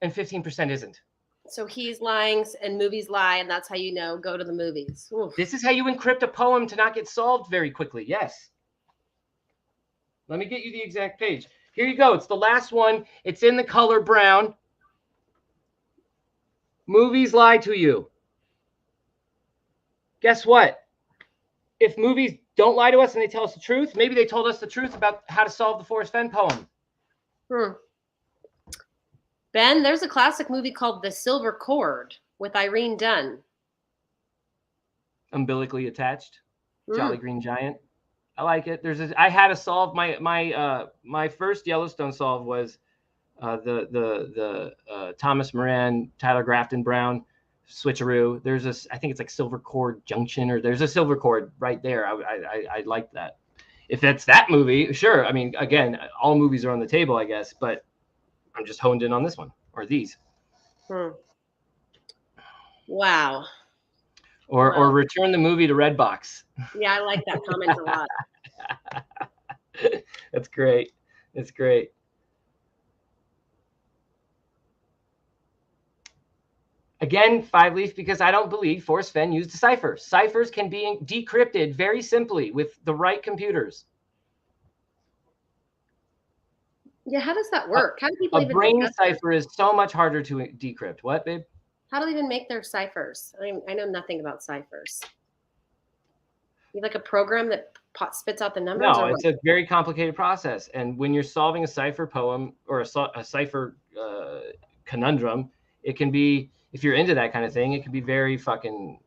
and 15% isn't. So he's lying and movies lie, and that's how you know, go to the movies. Oof. This is how you encrypt a poem to not get solved very quickly. Yes. Let me get you the exact page. Here you go. It's the last one. It's in the color brown. Movies lie to you. Guess what? If movies don't lie to us and they tell us the truth, maybe they told us the truth about how to solve the Forrest Fenn poem. Ben, there's a classic movie called The Silver Cord with Irene Dunn. Umbilically attached. Jolly Green Giant. I like it. I had to solve my first Yellowstone solve was the Thomas Moran, Tyler Grafton Brown switcheroo. There's I think it's like Silver Cord Junction, or there's a Silver Cord right there. I like that. If that's that movie, sure. I mean, again, all movies are on the table, I guess, but I'm just honed in on this one or these. Wow. Or return the movie to Redbox. Yeah, I like that comment a lot. That's great. It's great. Again, 5-leaf, because I don't believe Forrest Fenn used a cipher. Ciphers can be decrypted very simply with the right computers. Yeah, how does that work? How do people even brain cipher is so much harder to decrypt. What, babe? How do they even make their ciphers? I know nothing about ciphers. You like a program that spits out the numbers? No, it's a very complicated process. And when you're solving a cipher poem or a cipher conundrum, it can be, if you're into that kind of thing, it can be very fucking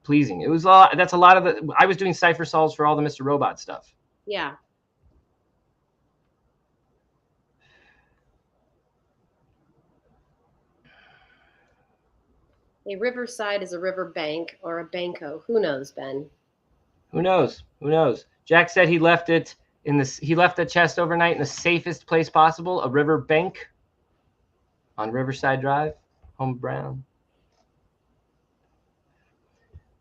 pleasing. That's a lot of the, I was doing cipher solves for all the Mr. Robot stuff. Yeah. A riverside is a river bank or a banco. Who knows, Ben? Who knows? Who knows? Jack said he left it he left the chest overnight in the safest place possible, a river bank on Riverside Drive, Home of Brown.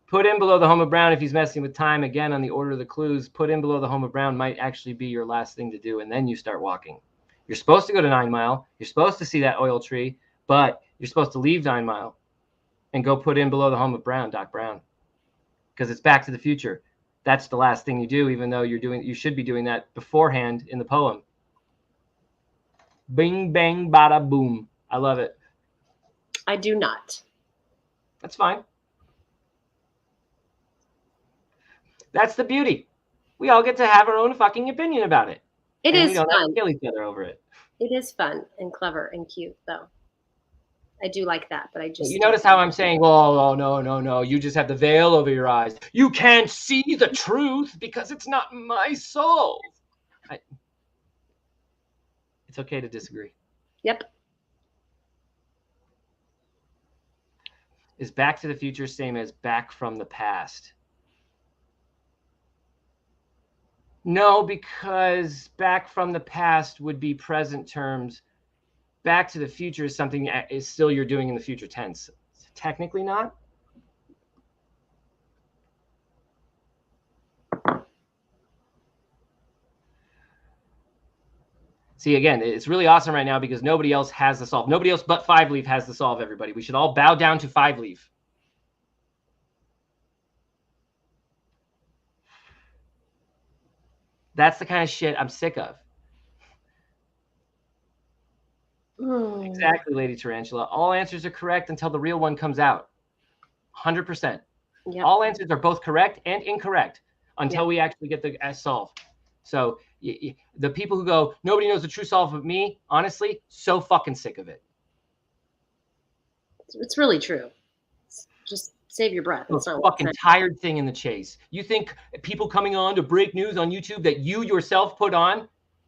Put in below the Home of Brown if he's messing with time. Again, on the order of the clues, put in below the Home of Brown might actually be your last thing to do, and then you start walking. You're supposed to go to 9 Mile. You're supposed to see that oil tree, but you're supposed to leave 9 Mile and go put in below the Home of Brown, Doc Brown, because it's Back to the Future. that's the last thing you do, even though you should be doing that beforehand in the poem. Bing, bang, bada, boom. I love it. I do not. That's fine. That's the beauty. We all get to have our own fucking opinion about it. It and is we don't have fun. to kill each other over it. It is fun and clever and cute, though. I do like that, but I just... You notice how I'm saying, well, oh, no. You just have the veil over your eyes. You can't see the truth because it's not my soul. It's okay to disagree. Yep. Is Back to the Future same as Back from the Past? No, because Back from the Past would be present terms. Back to the Future is something that is still you're doing in the future tense. Technically not. See, again, it's really awesome right now because nobody else has the solve. Nobody else but Five Leaf has the solve, everybody. We should all bow down to Five Leaf. That's the kind of shit I'm sick of. Exactly, Lady Tarantula. All answers are correct until the real one comes out. 100%. Yep. All answers are both correct and incorrect until we actually get the solve. So the people who go, nobody knows the true solve but me, honestly, so fucking sick of it. It's really true. Just save your breath. It's a fucking tired thing in the chase. You think people coming on to break news on YouTube that you yourself put on,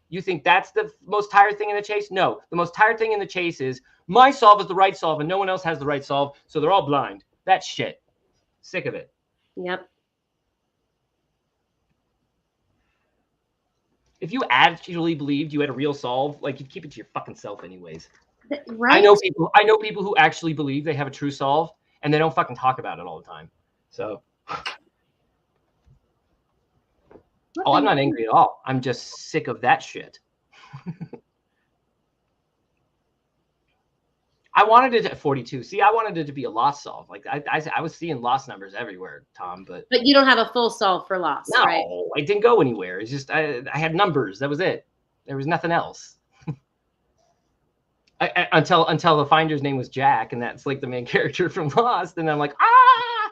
you think that's the most tired thing in the chase? No. The most tired thing in the chase is my solve is the right solve and no one else has the right solve, so they're all blind. That's shit. Sick of it. Yep. If you actually believed you had a real solve, like you'd keep it to your fucking self anyways. Right. I know people who actually believe they have a true solve and they don't fucking talk about it all the time. So I'm not angry at all. I'm just sick of that shit. I wanted it at 42. See, I wanted it to be a loss solve. Like I was seeing loss numbers everywhere, Tom, but you don't have a full solve for loss, no, right? I didn't go anywhere. It's just I had numbers. That was it. There was nothing else. Until the finder's name was Jack, and that's like the main character from Lost, and I'm like, ah.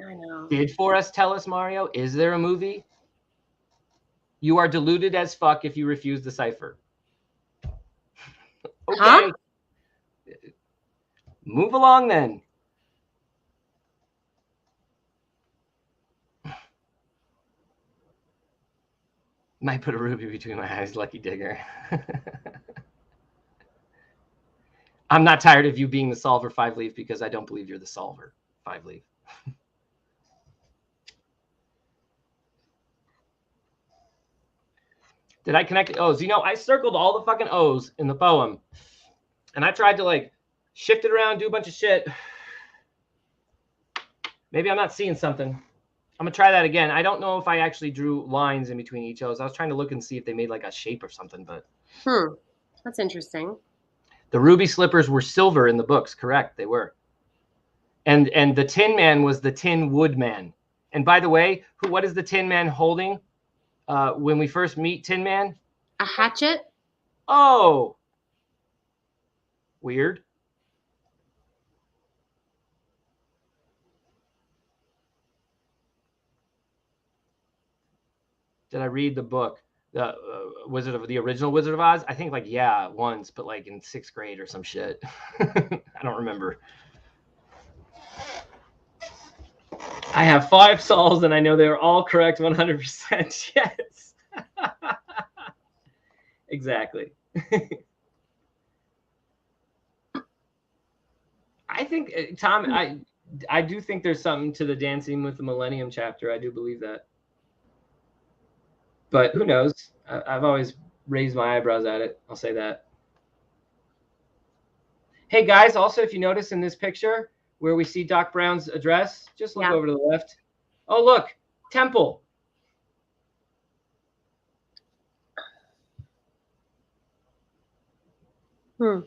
I know. Did Forrest tell us, Mario? Is there a movie? You are deluded as fuck if you refuse the cipher. Okay. Huh? Move along then. Might put a ruby between my eyes, lucky digger. I'm not tired of you being the solver, Five Leaf, because I don't believe you're the solver, Five Leaf. Did I connect the O's? You know, I circled all the fucking O's in the poem. And I tried to like shift it around, do a bunch of shit. Maybe I'm not seeing something. I'm gonna try that again. I don't know if I actually drew lines in between each O's. I was trying to look and see if they made like a shape or something, but that's interesting. The ruby slippers were silver in the books, correct? They were. And the Tin Man was the Tin Wood Man. And by the way, what is the Tin Man holding when we first meet Tin Man? A hatchet? Oh. Weird. Did I read the book? The the original Wizard of Oz? I think like, yeah, once, but like in 6th grade or some shit. I don't remember. I have 5 solves and I know they're all correct 100%. Yes. Exactly. I think, Tom, I do think there's something to the Dancing with the Millennium chapter. I do believe that. But who knows? I've always raised my eyebrows at it. I'll say that. Hey, guys, also, if you notice in this picture where we see Doc Brown's address, just look over to the left. Oh, look, temple. More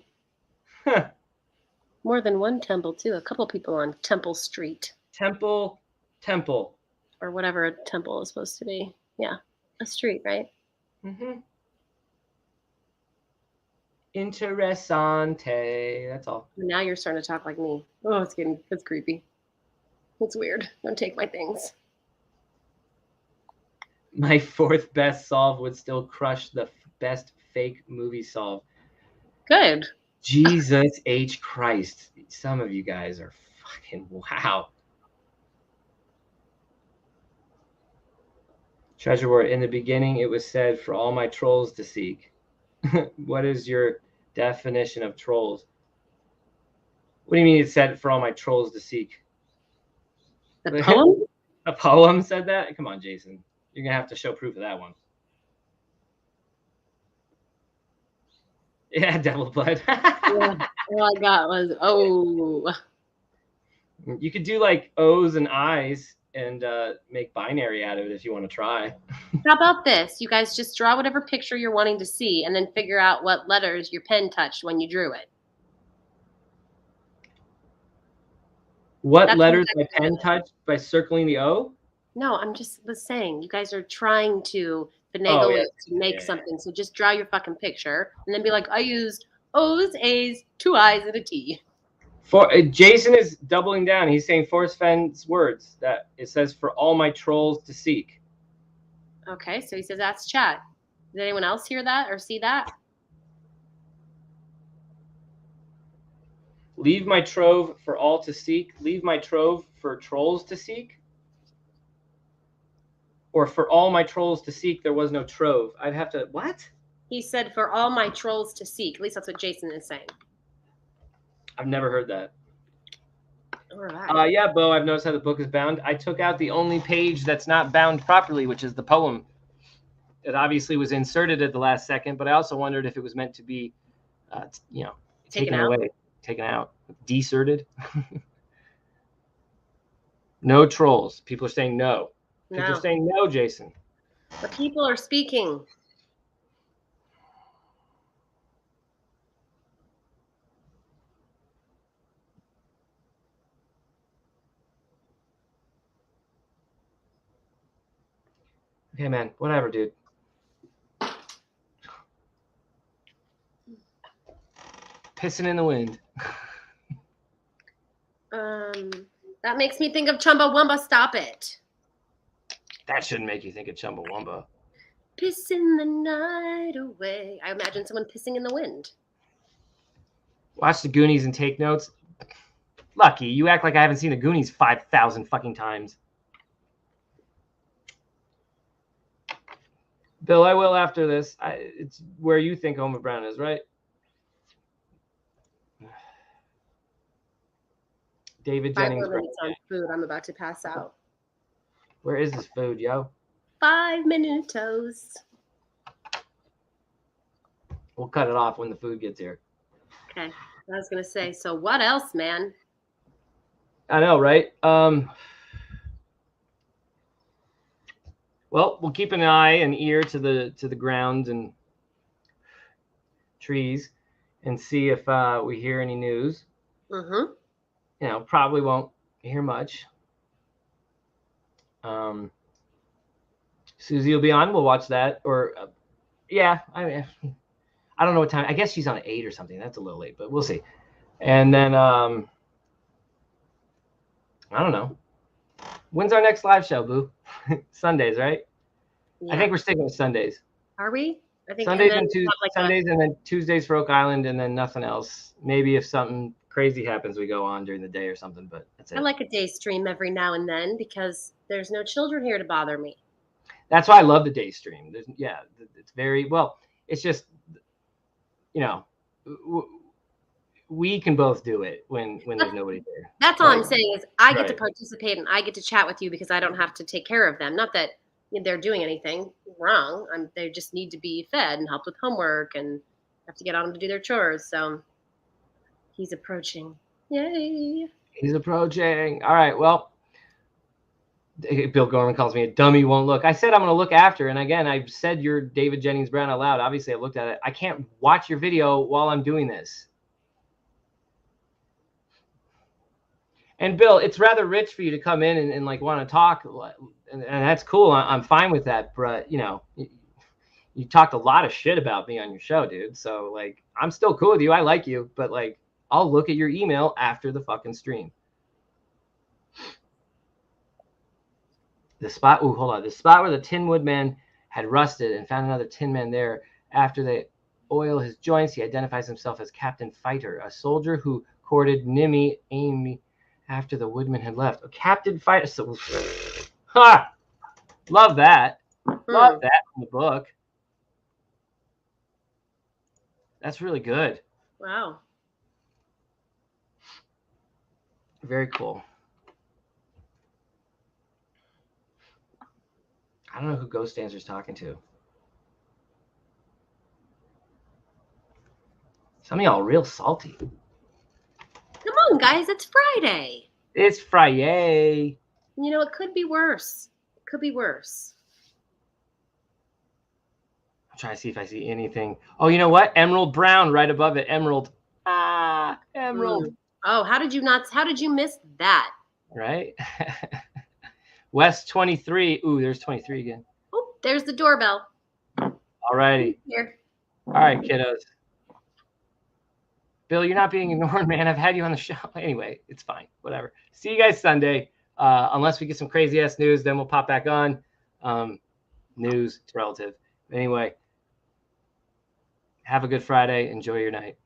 than one temple, too. A couple people on Temple Street. Temple Temple. or whatever a temple is supposed to be. Yeah, a street, right? Mm-hmm. Interessante. That's all. Now you're starting to talk like me. Oh, it's creepy. It's weird. Don't take my things. My fourth best solve would still crush the best fake movie solve. Good. Jesus H. Christ. Some of you guys are fucking wow. Treasure word. In the beginning, it was said for all my trolls to seek. What is your definition of trolls? What do you mean it said for all my trolls to seek? The poem? A poem said that? Come on, Jason. You're going to have to show proof of that one. Yeah, devil blood. Yeah. All I got was, oh. You could do like O's and I's and make binary out of it if you want to try. How about this? You guys just draw whatever picture you're wanting to see and then figure out what letters your pen touched when you drew it. What letters my pen touched by circling the O? No, I'm just saying, you guys are trying to finagle it to make Yeah. something. So just draw your fucking picture and then be like, I used O's, A's, 2 I's, and a T. Jason is doubling down. He's saying Forrest Fenn's words that it says for all my trolls to seek. Okay, so he says that's chat. Did anyone else hear that or see that? Leave my trove for all to seek. Leave my trove for trolls to seek. Or for all my trolls to seek, there was no trove. I'd have to, what? He said for all my trolls to seek. At least that's what Jason is saying. I've never heard that. All right. Yeah, Bo, I've noticed how the book is bound. I took out the only page that's not bound properly, which is the poem. It obviously was inserted at the last second, but I also wondered if it was meant to be, taken away, taken out, deserted. No trolls. People are saying no. People are saying no, Jason. The people are speaking. Okay, man. Whatever, dude. Pissing in the wind. That makes me think of Chumbawamba. Stop it. That shouldn't make you think of Chumbawamba. Pissing the night away. I imagine someone pissing in the wind. Watch the Goonies and take notes. Lucky, you act like I haven't seen the Goonies 5,000 fucking times. Bill, I will after this. It's where you think Homer Brown is, right? David Jennings. 5 minutes on food. I'm about to pass out. Where is this food, yo? 5 minutos. We'll cut it off when the food gets here. Okay. I was going to say, so what else, man? I know, right? Well, we'll keep an eye and ear to the ground and trees and see if we hear any news. Mm-hmm. Probably won't hear much. Susie will be on. We'll watch that. Or, yeah, I mean, I don't know what time. I guess she's on at 8 or something. That's a little late, but we'll see. And then, I don't know. When's our next live show, Boo? Sundays, right? Yeah. I think we're sticking with Sundays. Are we? I think Sundays and Sundays and then Tuesdays for Oak Island and then nothing else. Maybe if something crazy happens, we go on during the day or something, but that's it. I like a day stream every now and then because there's no children here to bother me. That's why I love the day stream. It's very, well, it's just, we can both do it when there's nobody there. That's all I'm saying is I get to participate and I get to chat with you because I don't have to take care of them. Not that they're doing anything wrong. They just need to be fed and helped with homework and have to get on them to do their chores. So he's approaching. Yay. He's approaching. All right. Well, Bill Gorman calls me a dummy, won't look. I said I'm going to look after. And again, I said you're David Jennings Brown out loud. Obviously, I looked at it. I can't watch your video while I'm doing this. And Bill, it's rather rich for you to come in and like want to talk, and that's cool. I'm fine with that. But you know, you talked a lot of shit about me on your show, dude. So like, I'm still cool with you. I like you, but like, I'll look at your email after the fucking stream. The spot. Ooh, hold on. The spot where the Tin Woodman had rusted and found another Tin Man there. After they oil his joints, he identifies himself as Captain Fighter, a soldier who courted Nimmy Amy after the Woodman had left. Oh, Captain Fighter. So, ha! Love that. Love that from the book. That's really good. Wow. Very cool. I don't know who Ghost Dancer's talking to. Some of y'all real salty. Come on, guys. It's Friday. It's Friday. You know, it could be worse. It could be worse. I'm trying to see if I see anything. Oh, you know what? Emerald Brown right above it. Emerald. Ah, Emerald. Oh, how did you miss that? Right? West 23. Ooh, there's 23 again. Oh, there's the doorbell. All righty. Here. All right, kiddos. Bill, you're not being ignored, man. I've had you on the show. Anyway, it's fine. Whatever. See you guys Sunday. Unless we get some crazy ass news, then we'll pop back on. News, it's relative. Anyway, have a good Friday. Enjoy your night.